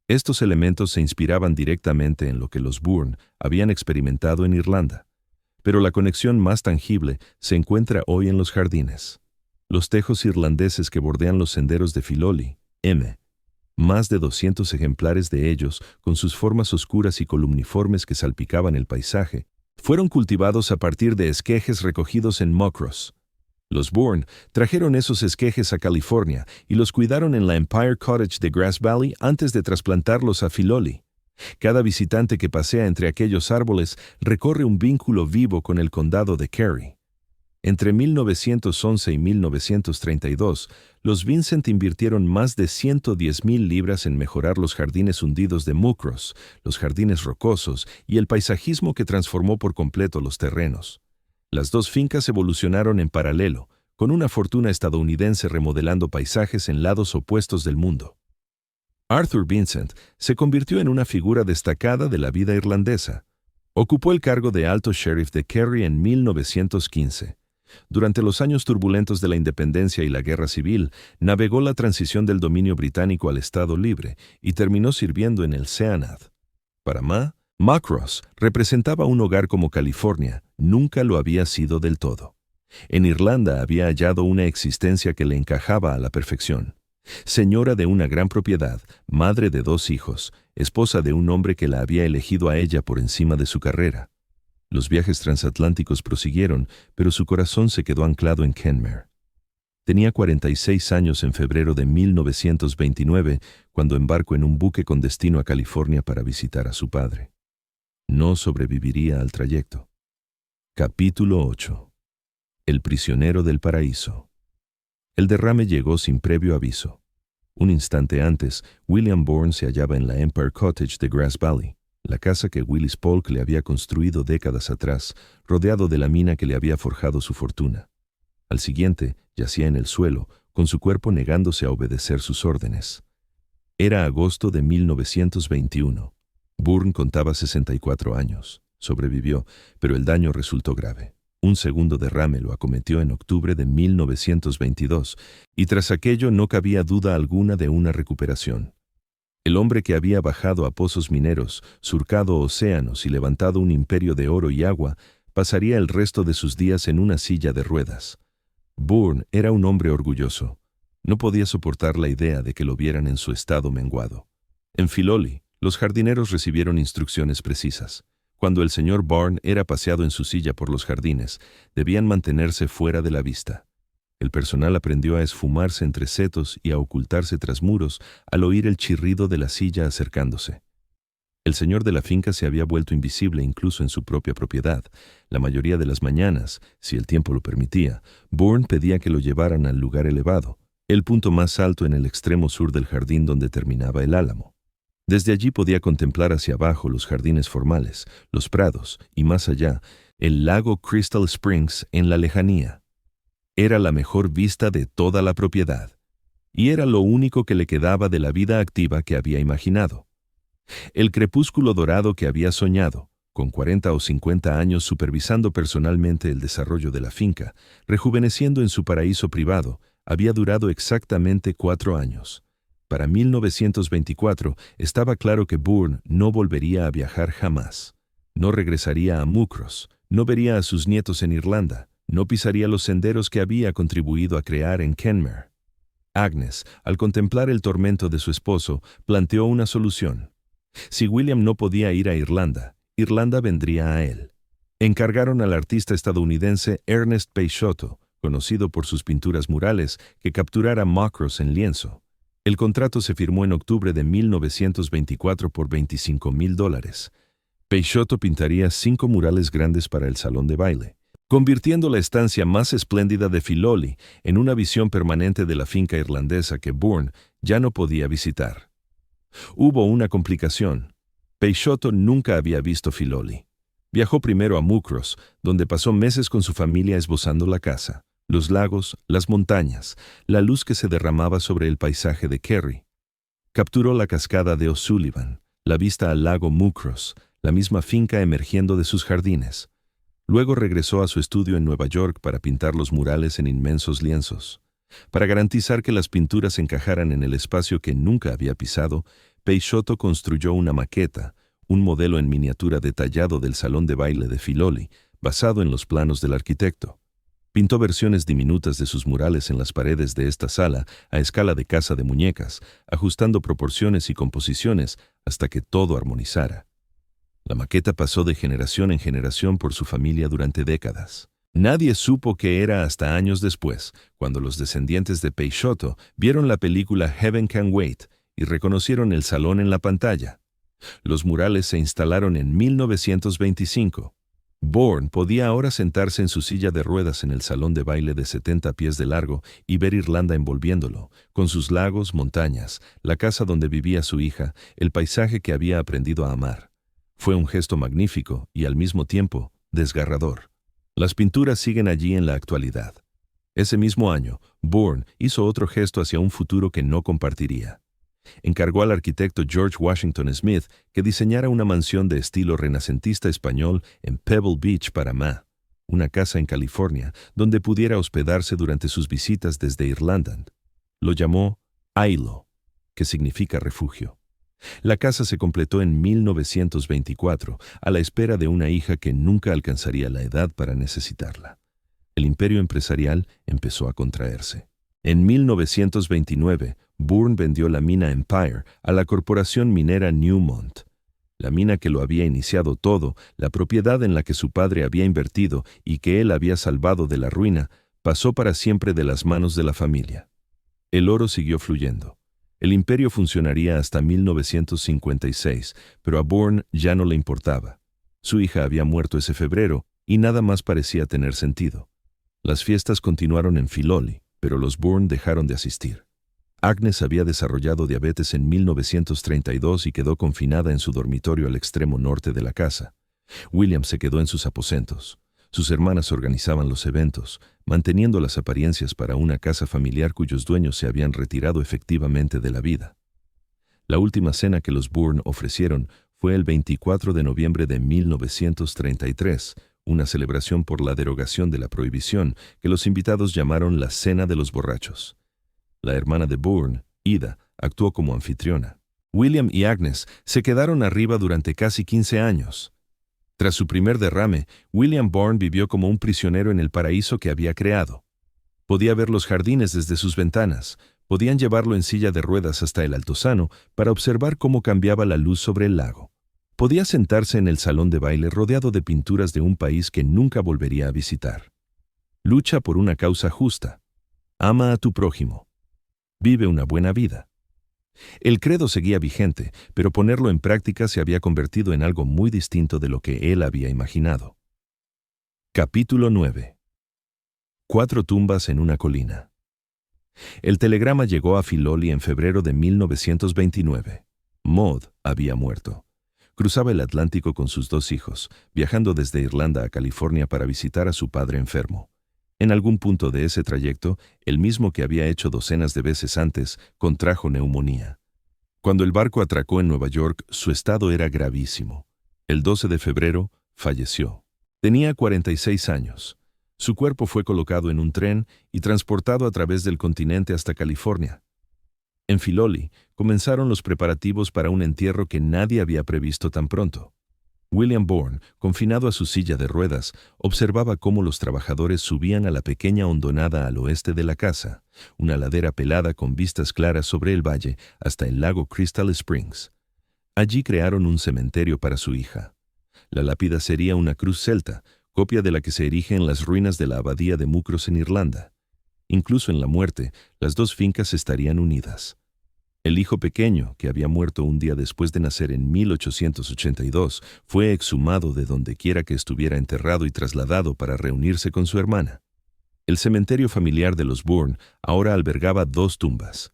Estos elementos se inspiraban directamente en lo que los Bourne habían experimentado en Irlanda. Pero la conexión más tangible se encuentra hoy en los jardines. Los tejos irlandeses que bordean los senderos de Filoli, M. Más de 200 ejemplares de ellos, con sus formas oscuras y columniformes que salpicaban el paisaje, fueron cultivados a partir de esquejes recogidos en Muckross. Los Bourne trajeron esos esquejes a California y los cuidaron en la Empire Cottage de Grass Valley antes de trasplantarlos a Filoli. Cada visitante que pasea entre aquellos árboles recorre un vínculo vivo con el condado de Kerry. Entre 1911 y 1932, los Vincent invirtieron más de 110,000 libras en mejorar los jardines hundidos de Muckross, los jardines rocosos y el paisajismo que transformó por completo los terrenos. Las dos fincas evolucionaron en paralelo, con una fortuna estadounidense remodelando paisajes en lados opuestos del mundo. Arthur Vincent se convirtió en una figura destacada de la vida irlandesa. Ocupó el cargo de alto sheriff de Kerry en 1915. Durante los años turbulentos de la independencia y la guerra civil, navegó la transición del dominio británico al Estado Libre y terminó sirviendo en el Seanad. Para Muckross representaba un hogar como California, nunca lo había sido del todo. En Irlanda había hallado una existencia que le encajaba a la perfección. Señora de una gran propiedad, madre de 2 hijos, esposa de un hombre que la había elegido a ella por encima de su carrera. Los viajes transatlánticos prosiguieron, pero su corazón se quedó anclado en Kenmare. Tenía 46 años en febrero de 1929, cuando embarcó en un buque con destino a California para visitar a su padre. No sobreviviría al trayecto. Capítulo 8. El prisionero del paraíso. El derrame llegó sin previo aviso. Un instante antes, William Bourne se hallaba en la Empire Cottage de Grass Valley, la casa que Willis Polk le había construido décadas atrás, rodeado de la mina que le había forjado su fortuna. Al siguiente, yacía en el suelo, con su cuerpo negándose a obedecer sus órdenes. Era agosto de 1921. Bourne contaba 64 años. Sobrevivió, pero el daño resultó grave. Un segundo derrame lo acometió en octubre de 1922, y tras aquello no cabía duda alguna de una recuperación. El hombre que había bajado a pozos mineros, surcado océanos y levantado un imperio de oro y agua, pasaría el resto de sus días en una silla de ruedas. Bourne era un hombre orgulloso. No podía soportar la idea de que lo vieran en su estado menguado. En Filoli, los jardineros recibieron instrucciones precisas. Cuando el señor Bourne era paseado en su silla por los jardines, debían mantenerse fuera de la vista. El personal aprendió a esfumarse entre setos y a ocultarse tras muros al oír el chirrido de la silla acercándose. El señor de la finca se había vuelto invisible incluso en su propia propiedad. La mayoría de las mañanas, si el tiempo lo permitía, Bourne pedía que lo llevaran al lugar elevado, el punto más alto en el extremo sur del jardín donde terminaba el álamo. Desde allí podía contemplar hacia abajo los jardines formales, los prados y más allá, el lago Crystal Springs en la lejanía. Era la mejor vista de toda la propiedad, y era lo único que le quedaba de la vida activa que había imaginado. El crepúsculo dorado que había soñado, con 40 o 50 años supervisando personalmente el desarrollo de la finca, rejuveneciendo en su paraíso privado, había durado exactamente 4 años. Para 1924 estaba claro que Bourne no volvería a viajar jamás. No regresaría a Muckross, no vería a sus nietos en Irlanda, no pisaría los senderos que había contribuido a crear en Kenmare. Agnes, al contemplar el tormento de su esposo, planteó una solución. Si William no podía ir a Irlanda, Irlanda vendría a él. Encargaron al artista estadounidense Ernest Peixoto, conocido por sus pinturas murales, que capturara Muckross en lienzo. El contrato se firmó en octubre de 1924 por $25,000. Peixoto pintaría 5 murales grandes para el salón de baile, convirtiendo la estancia más espléndida de Filoli en una visión permanente de la finca irlandesa que Bourne ya no podía visitar. Hubo una complicación. Peixoto nunca había visto Filoli. Viajó primero a Muckross, donde pasó meses con su familia esbozando la casa. Los lagos, las montañas, la luz que se derramaba sobre el paisaje de Kerry. Capturó la cascada de O'Sullivan, la vista al lago Mucros, la misma finca emergiendo de sus jardines. Luego regresó a su estudio en Nueva York para pintar los murales en inmensos lienzos. Para garantizar que las pinturas encajaran en el espacio que nunca había pisado, Peixoto construyó una maqueta, un modelo en miniatura detallado del salón de baile de Filoli, basado en los planos del arquitecto. Pintó versiones diminutas de sus murales en las paredes de esta sala a escala de casa de muñecas, ajustando proporciones y composiciones hasta que todo armonizara. La maqueta pasó de generación en generación por su familia durante décadas. Nadie supo qué era hasta años después, cuando los descendientes de Peixoto vieron la película Heaven Can Wait y reconocieron el salón en la pantalla. Los murales se instalaron en 1925. Bourne podía ahora sentarse en su silla de ruedas en el salón de baile de 70 pies de largo y ver Irlanda envolviéndolo, con sus lagos, montañas, la casa donde vivía su hija, el paisaje que había aprendido a amar. Fue un gesto magnífico y al mismo tiempo desgarrador. Las pinturas siguen allí en la actualidad. Ese mismo año, Bourne hizo otro gesto hacia un futuro que no compartiría. Encargó al arquitecto George Washington Smith que diseñara una mansión de estilo renacentista español en Pebble Beach para Ma, una casa en California donde pudiera hospedarse durante sus visitas desde Irlanda. Lo llamó Ailo, que significa refugio. La casa se completó en 1924, a la espera de una hija que nunca alcanzaría la edad para necesitarla. El imperio empresarial empezó a contraerse. En 1929, Bourne vendió la mina Empire a la corporación minera Newmont. La mina que lo había iniciado todo, la propiedad en la que su padre había invertido y que él había salvado de la ruina, pasó para siempre de las manos de la familia. El oro siguió fluyendo. El imperio funcionaría hasta 1956, pero a Bourne ya no le importaba. Su hija había muerto ese febrero y nada más parecía tener sentido. Las fiestas continuaron en Filoli, pero los Bourne dejaron de asistir. Agnes había desarrollado diabetes en 1932 y quedó confinada en su dormitorio al extremo norte de la casa. William se quedó en sus aposentos. Sus hermanas organizaban los eventos, manteniendo las apariencias para una casa familiar cuyos dueños se habían retirado efectivamente de la vida. La última cena que los Bourne ofrecieron fue el 24 de noviembre de 1933, una celebración por la derogación de la prohibición que los invitados llamaron la Cena de los Borrachos. La hermana de Bourne, Ida, actuó como anfitriona. William y Agnes se quedaron arriba durante casi 15 años. Tras su primer derrame, William Bourne vivió como un prisionero en el paraíso que había creado. Podía ver los jardines desde sus ventanas, podían llevarlo en silla de ruedas hasta el altozano para observar cómo cambiaba la luz sobre el lago. Podía sentarse en el salón de baile rodeado de pinturas de un país que nunca volvería a visitar. Lucha por una causa justa. Ama a tu prójimo. Vive una buena vida. El credo seguía vigente, pero ponerlo en práctica se había convertido en algo muy distinto de lo que él había imaginado. Capítulo 9. 4 tumbas en una colina. El telegrama llegó a Filoli en febrero de 1929. Maud había muerto. Cruzaba el Atlántico con sus 2 hijos, viajando desde Irlanda a California para visitar a su padre enfermo. En algún punto de ese trayecto, el mismo que había hecho docenas de veces antes, contrajo neumonía. Cuando el barco atracó en Nueva York, su estado era gravísimo. El 12 de febrero, falleció. Tenía 46 años. Su cuerpo fue colocado en un tren y transportado a través del continente hasta California. En Filoli, comenzaron los preparativos para un entierro que nadie había previsto tan pronto. William Bourne, confinado a su silla de ruedas, observaba cómo los trabajadores subían a la pequeña hondonada al oeste de la casa, una ladera pelada con vistas claras sobre el valle hasta el lago Crystal Springs. Allí crearon un cementerio para su hija. La lápida sería una cruz celta, copia de la que se erige en las ruinas de la abadía de Mucros en Irlanda. Incluso en la muerte, las 2 fincas estarían unidas. El hijo pequeño, que había muerto un día después de nacer en 1882, fue exhumado de donde quiera que estuviera enterrado y trasladado para reunirse con su hermana. El cementerio familiar de los Bourne ahora albergaba 2 tumbas.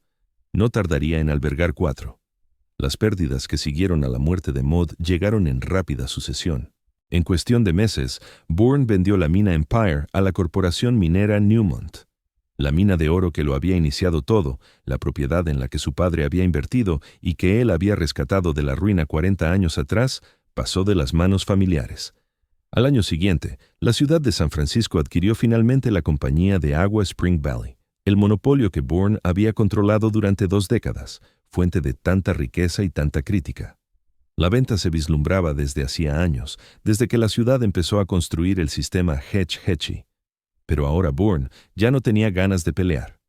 No tardaría en albergar 4. Las pérdidas que siguieron a la muerte de Maud llegaron en rápida sucesión. En cuestión de meses, Bourne vendió la mina Empire a la corporación minera Newmont. La mina de oro que lo había iniciado todo, la propiedad en la que su padre había invertido y que él había rescatado de la ruina 40 años atrás, pasó de las manos familiares. Al año siguiente, la ciudad de San Francisco adquirió finalmente la compañía de agua Spring Valley, el monopolio que Bourne había controlado durante 2 décadas, fuente de tanta riqueza y tanta crítica. La venta se vislumbraba desde hacía años, desde que la ciudad empezó a construir el sistema Hetch-Hetchy. Pero ahora Bourne ya no tenía ganas de pelear.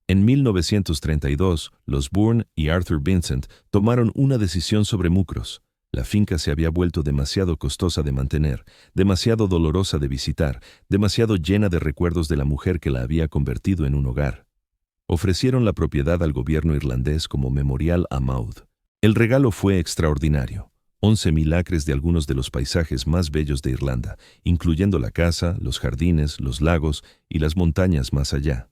En 1932, los Bourne y Arthur Vincent tomaron una decisión sobre Mucros. La finca se había vuelto demasiado costosa de mantener, demasiado dolorosa de visitar, demasiado llena de recuerdos de la mujer que la había convertido en un hogar. Ofrecieron la propiedad al gobierno irlandés como memorial a Maud. El regalo fue extraordinario. 11,000 acres de algunos de los paisajes más bellos de Irlanda, incluyendo la casa, los jardines, los lagos y las montañas más allá.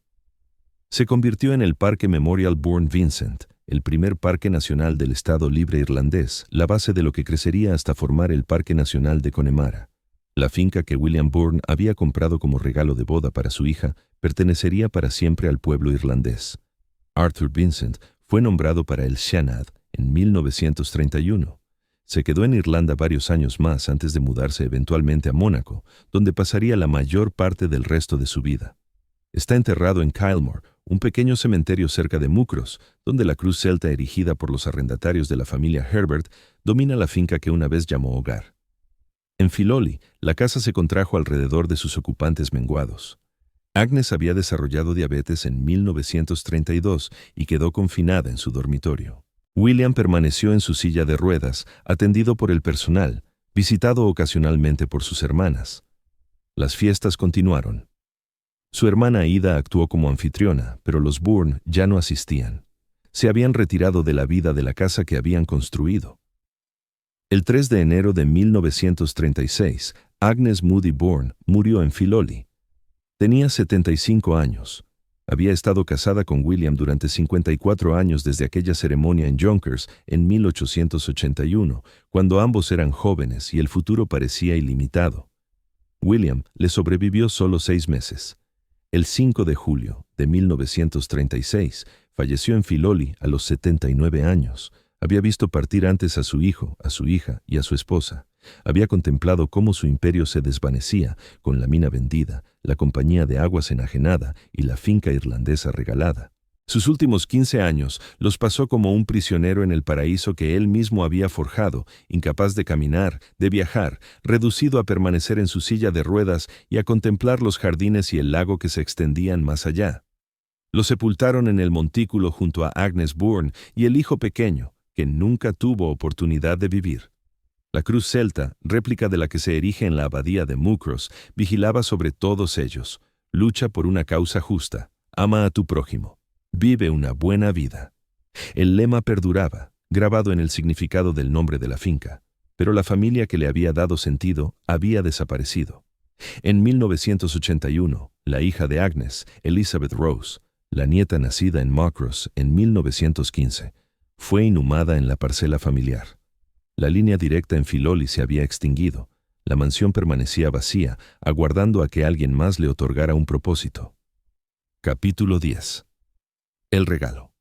Se convirtió en el Parque Memorial Bourne Vincent, el primer parque nacional del Estado Libre Irlandés, la base de lo que crecería hasta formar el Parque Nacional de Connemara. La finca que William Bourne había comprado como regalo de boda para su hija pertenecería para siempre al pueblo irlandés. Arthur Vincent fue nombrado para el Seanad en 1931. Se quedó en Irlanda varios años más antes de mudarse eventualmente a Mónaco, donde pasaría la mayor parte del resto de su vida. Está enterrado en Kylemore, un pequeño cementerio cerca de Mucros, donde la cruz celta erigida por los arrendatarios de la familia Herbert domina la finca que una vez llamó hogar. En Filoli, la casa se contrajo alrededor de sus ocupantes menguados. Agnes había desarrollado diabetes en 1932 y quedó confinada en su dormitorio. William permaneció en su silla de ruedas, atendido por el personal, visitado ocasionalmente por sus hermanas. Las fiestas continuaron. Su hermana Ida actuó como anfitriona, pero los Bourne ya no asistían. Se habían retirado de la vida de la casa que habían construido. El 3 de enero de 1936, Agnes Moody Bourne murió en Filoli. Tenía 75 años. Había estado casada con William durante 54 años desde aquella ceremonia en Yonkers en 1881, cuando ambos eran jóvenes y el futuro parecía ilimitado. William le sobrevivió solo 6 meses. El 5 de julio de 1936 falleció en Filoli a los 79 años. Había visto partir antes a su hijo, a su hija y a su esposa. Había contemplado cómo su imperio se desvanecía con la mina vendida, la compañía de aguas enajenada y la finca irlandesa regalada. Sus últimos 15 años los pasó como un prisionero en el paraíso que él mismo había forjado, incapaz de caminar, de viajar, reducido a permanecer en su silla de ruedas y a contemplar los jardines y el lago que se extendían más allá. Lo sepultaron en el montículo junto a Agnes Bourne y el hijo pequeño, que nunca tuvo oportunidad de vivir. La cruz celta, réplica de la que se erige en la abadía de Mucros, vigilaba sobre todos ellos. Lucha por una causa justa. Ama a tu prójimo. Vive una buena vida. El lema perduraba, grabado en el significado del nombre de la finca, pero la familia que le había dado sentido había desaparecido. En 1981, la hija de Agnes, Elizabeth Rose, la nieta nacida en Mucros en 1915, fue inhumada en la parcela familiar. La línea directa en Filoli se había extinguido. La mansión permanecía vacía, aguardando a que alguien más le otorgara un propósito. Capítulo 10. El regalo.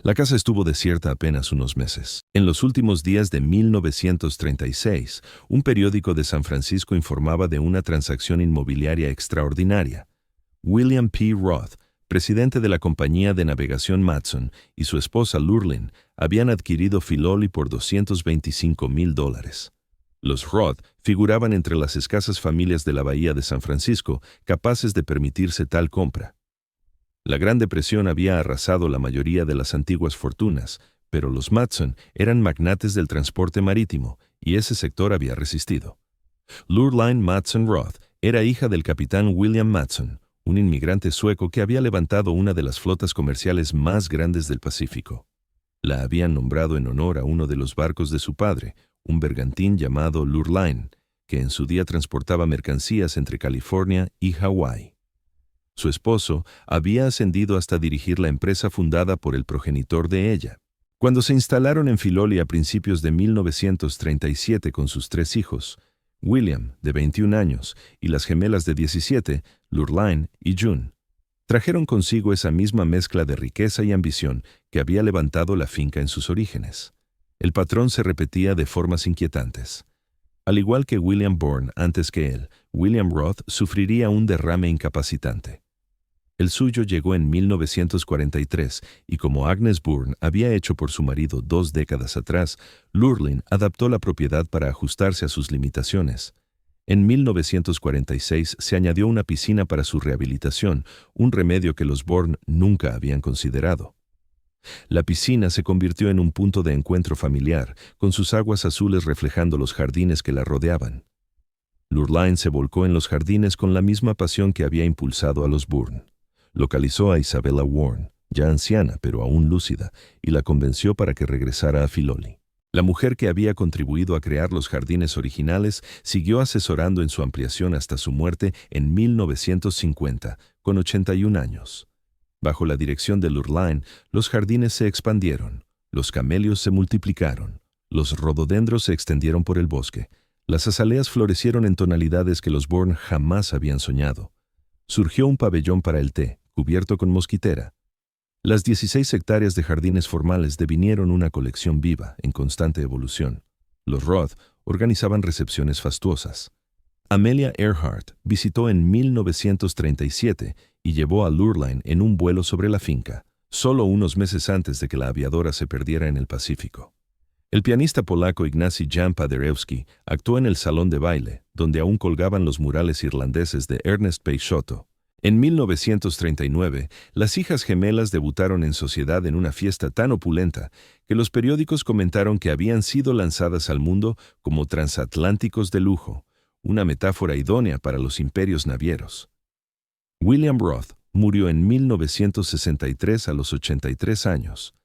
La casa estuvo desierta apenas unos meses. En los últimos días de 1936, un periódico de San Francisco informaba de una transacción inmobiliaria extraordinaria. William P. Roth, presidente de la compañía de navegación Matson, y su esposa Lurleen habían adquirido Filoli por $225,000. Los Roth figuraban entre las escasas familias de la bahía de San Francisco capaces de permitirse tal compra. La Gran Depresión había arrasado la mayoría de las antiguas fortunas, pero los Matson eran magnates del transporte marítimo, y ese sector había resistido. Lurleen Matson Roth era hija del capitán William Matson, un inmigrante sueco que había levantado una de las flotas comerciales más grandes del Pacífico. La habían nombrado en honor a uno de los barcos de su padre, un bergantín llamado Lurleen, que en su día transportaba mercancías entre California y Hawái. Su esposo había ascendido hasta dirigir la empresa fundada por el progenitor de ella. Cuando se instalaron en Filoli a principios de 1937 con sus 3 hijos, William, de 21 años, y las gemelas de 17, Lurline y June, trajeron consigo esa misma mezcla de riqueza y ambición que había levantado la finca en sus orígenes. El patrón se repetía de formas inquietantes. Al igual que William Bourne antes que él, William Roth sufriría un derrame incapacitante. El suyo llegó en 1943 y como Agnes Bourne había hecho por su marido 2 décadas atrás, Lurline adaptó la propiedad para ajustarse a sus limitaciones. En 1946 se añadió una piscina para su rehabilitación, un remedio que los Bourne nunca habían considerado. La piscina se convirtió en un punto de encuentro familiar, con sus aguas azules reflejando los jardines que la rodeaban. Lurline se volcó en los jardines con la misma pasión que había impulsado a los Bourne. Localizó a Isabella Warren, ya anciana pero aún lúcida, y la convenció para que regresara a Filoli. La mujer que había contribuido a crear los jardines originales siguió asesorando en su ampliación hasta su muerte en 1950, con 81 años. Bajo la dirección de Lurline, los jardines se expandieron, los camelios se multiplicaron, los rododendros se extendieron por el bosque, las azaleas florecieron en tonalidades que los Bourne jamás habían soñado. Surgió un pabellón para el té, cubierto con mosquitera. Las 16 hectáreas de jardines formales devinieron una colección viva, en constante evolución. Los Roth organizaban recepciones fastuosas. Amelia Earhart visitó en 1937 y llevó a Lurline en un vuelo sobre la finca, solo unos meses antes de que la aviadora se perdiera en el Pacífico. El pianista polaco Ignacy Jan Paderewski actuó en el salón de baile, donde aún colgaban los murales irlandeses de Ernest Peixoto. En 1939, las hijas gemelas debutaron en sociedad en una fiesta tan opulenta que los periódicos comentaron que habían sido lanzadas al mundo como transatlánticos de lujo, una metáfora idónea para los imperios navieros. William Roth murió en 1963 a los 83 años.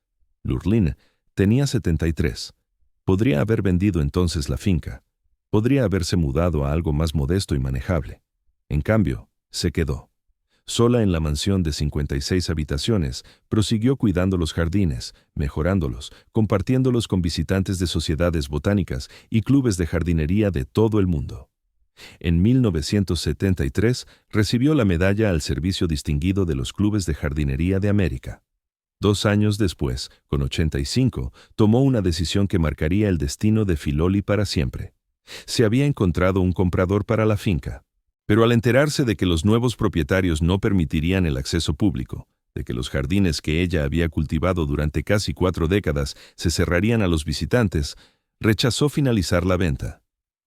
Lurline tenía 73. Podría haber vendido entonces la finca. Podría haberse mudado a algo más modesto y manejable. En cambio, se quedó. Sola en la mansión de 56 habitaciones, prosiguió cuidando los jardines, mejorándolos, compartiéndolos con visitantes de sociedades botánicas y clubes de jardinería de todo el mundo. En 1973 recibió la medalla al servicio distinguido de los clubes de jardinería de América. 2 años después, con 85, tomó una decisión que marcaría el destino de Filoli para siempre. Se había encontrado un comprador para la finca. Pero al enterarse de que los nuevos propietarios no permitirían el acceso público, de que los jardines que ella había cultivado durante casi 4 décadas se cerrarían a los visitantes, rechazó finalizar la venta.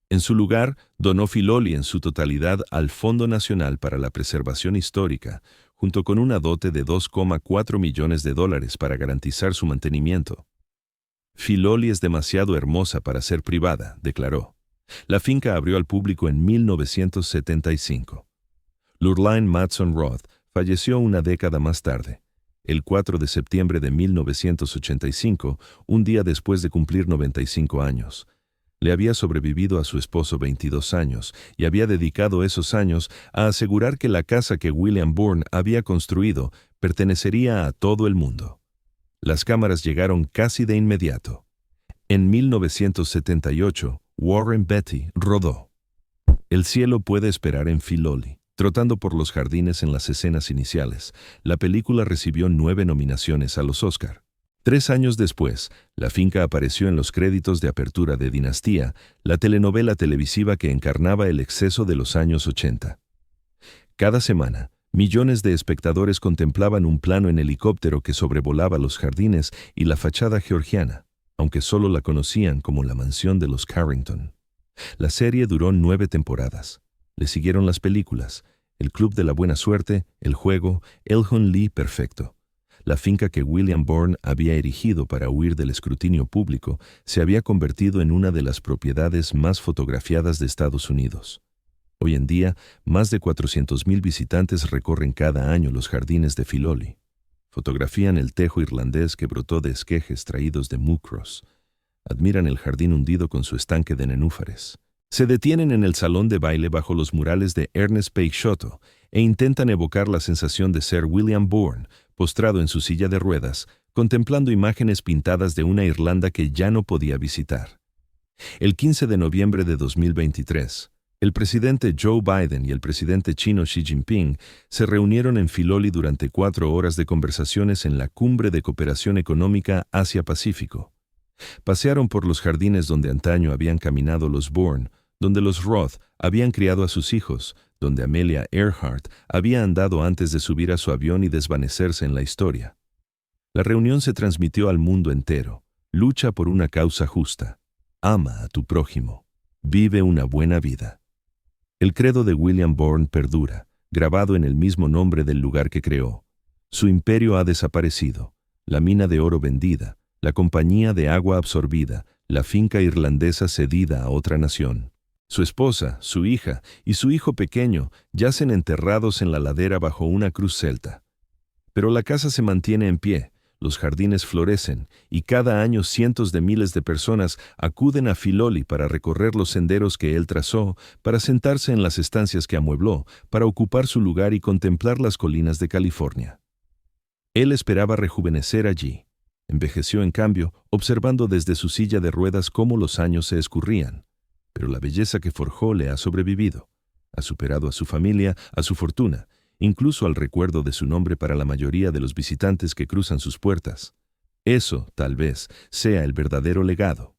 En su lugar, donó Filoli en su totalidad al Fondo Nacional para la Preservación Histórica, junto con una dote de $2,4 millones para garantizar su mantenimiento. Filoli es demasiado hermosa para ser privada, declaró. La finca abrió al público en 1975. Lurline Matson Roth falleció una década más tarde, el 4 de septiembre de 1985, un día después de cumplir 95 años. Le había sobrevivido a su esposo 22 años y había dedicado esos años a asegurar que la casa que William Bourne había construido pertenecería a todo el mundo. Las cámaras llegaron casi de inmediato. En 1978, Warren Beatty rodó El cielo puede esperar en Filoli. Trotando por los jardines en las escenas iniciales, la película recibió 9 nominaciones a los Oscar. 3 años después, la finca apareció en los créditos de apertura de Dinastía, la telenovela televisiva que encarnaba el exceso de los años 80. Cada semana, millones de espectadores contemplaban un plano en helicóptero que sobrevolaba los jardines y la fachada georgiana, aunque solo la conocían como la mansión de los Carrington. La serie duró 9 temporadas. Le siguieron las películas, El Club de la Buena Suerte, El Juego, Elhon Lee Perfecto. La finca que William Bourne había erigido para huir del escrutinio público se había convertido en una de las propiedades más fotografiadas de Estados Unidos. Hoy en día, más de 400,000 visitantes recorren cada año los jardines de Filoli. Fotografían el tejo irlandés que brotó de esquejes traídos de Muckross. Admiran el jardín hundido con su estanque de nenúfares. Se detienen en el salón de baile bajo los murales de Ernest Peixoto e intentan evocar la sensación de ser William Bourne, postrado en su silla de ruedas, contemplando imágenes pintadas de una Irlanda que ya no podía visitar. El 15 de noviembre de 2023, el presidente Joe Biden y el presidente chino Xi Jinping se reunieron en Filoli durante 4 horas de conversaciones en la Cumbre de Cooperación Económica Asia-Pacífico. Pasearon por los jardines donde antaño habían caminado los Bourne, donde los Roth habían criado a sus hijos, donde Amelia Earhart había andado antes de subir a su avión y desvanecerse en la historia. La reunión se transmitió al mundo entero. Lucha por una causa justa. Ama a tu prójimo. Vive una buena vida. El credo de William Bourne perdura, grabado en el mismo nombre del lugar que creó. Su imperio ha desaparecido, la mina de oro vendida, la compañía de agua absorbida, la finca irlandesa cedida a otra nación. Su esposa, su hija y su hijo pequeño yacen enterrados en la ladera bajo una cruz celta. Pero la casa se mantiene en pie, los jardines florecen y cada año cientos de miles de personas acuden a Filoli para recorrer los senderos que él trazó, para sentarse en las estancias que amuebló, para ocupar su lugar y contemplar las colinas de California. Él esperaba rejuvenecer allí. Envejeció, en cambio, observando desde su silla de ruedas cómo los años se escurrían. Pero la belleza que forjó le ha sobrevivido. Ha superado a su familia, a su fortuna, incluso al recuerdo de su nombre para la mayoría de los visitantes que cruzan sus puertas. Eso, tal vez, sea el verdadero legado.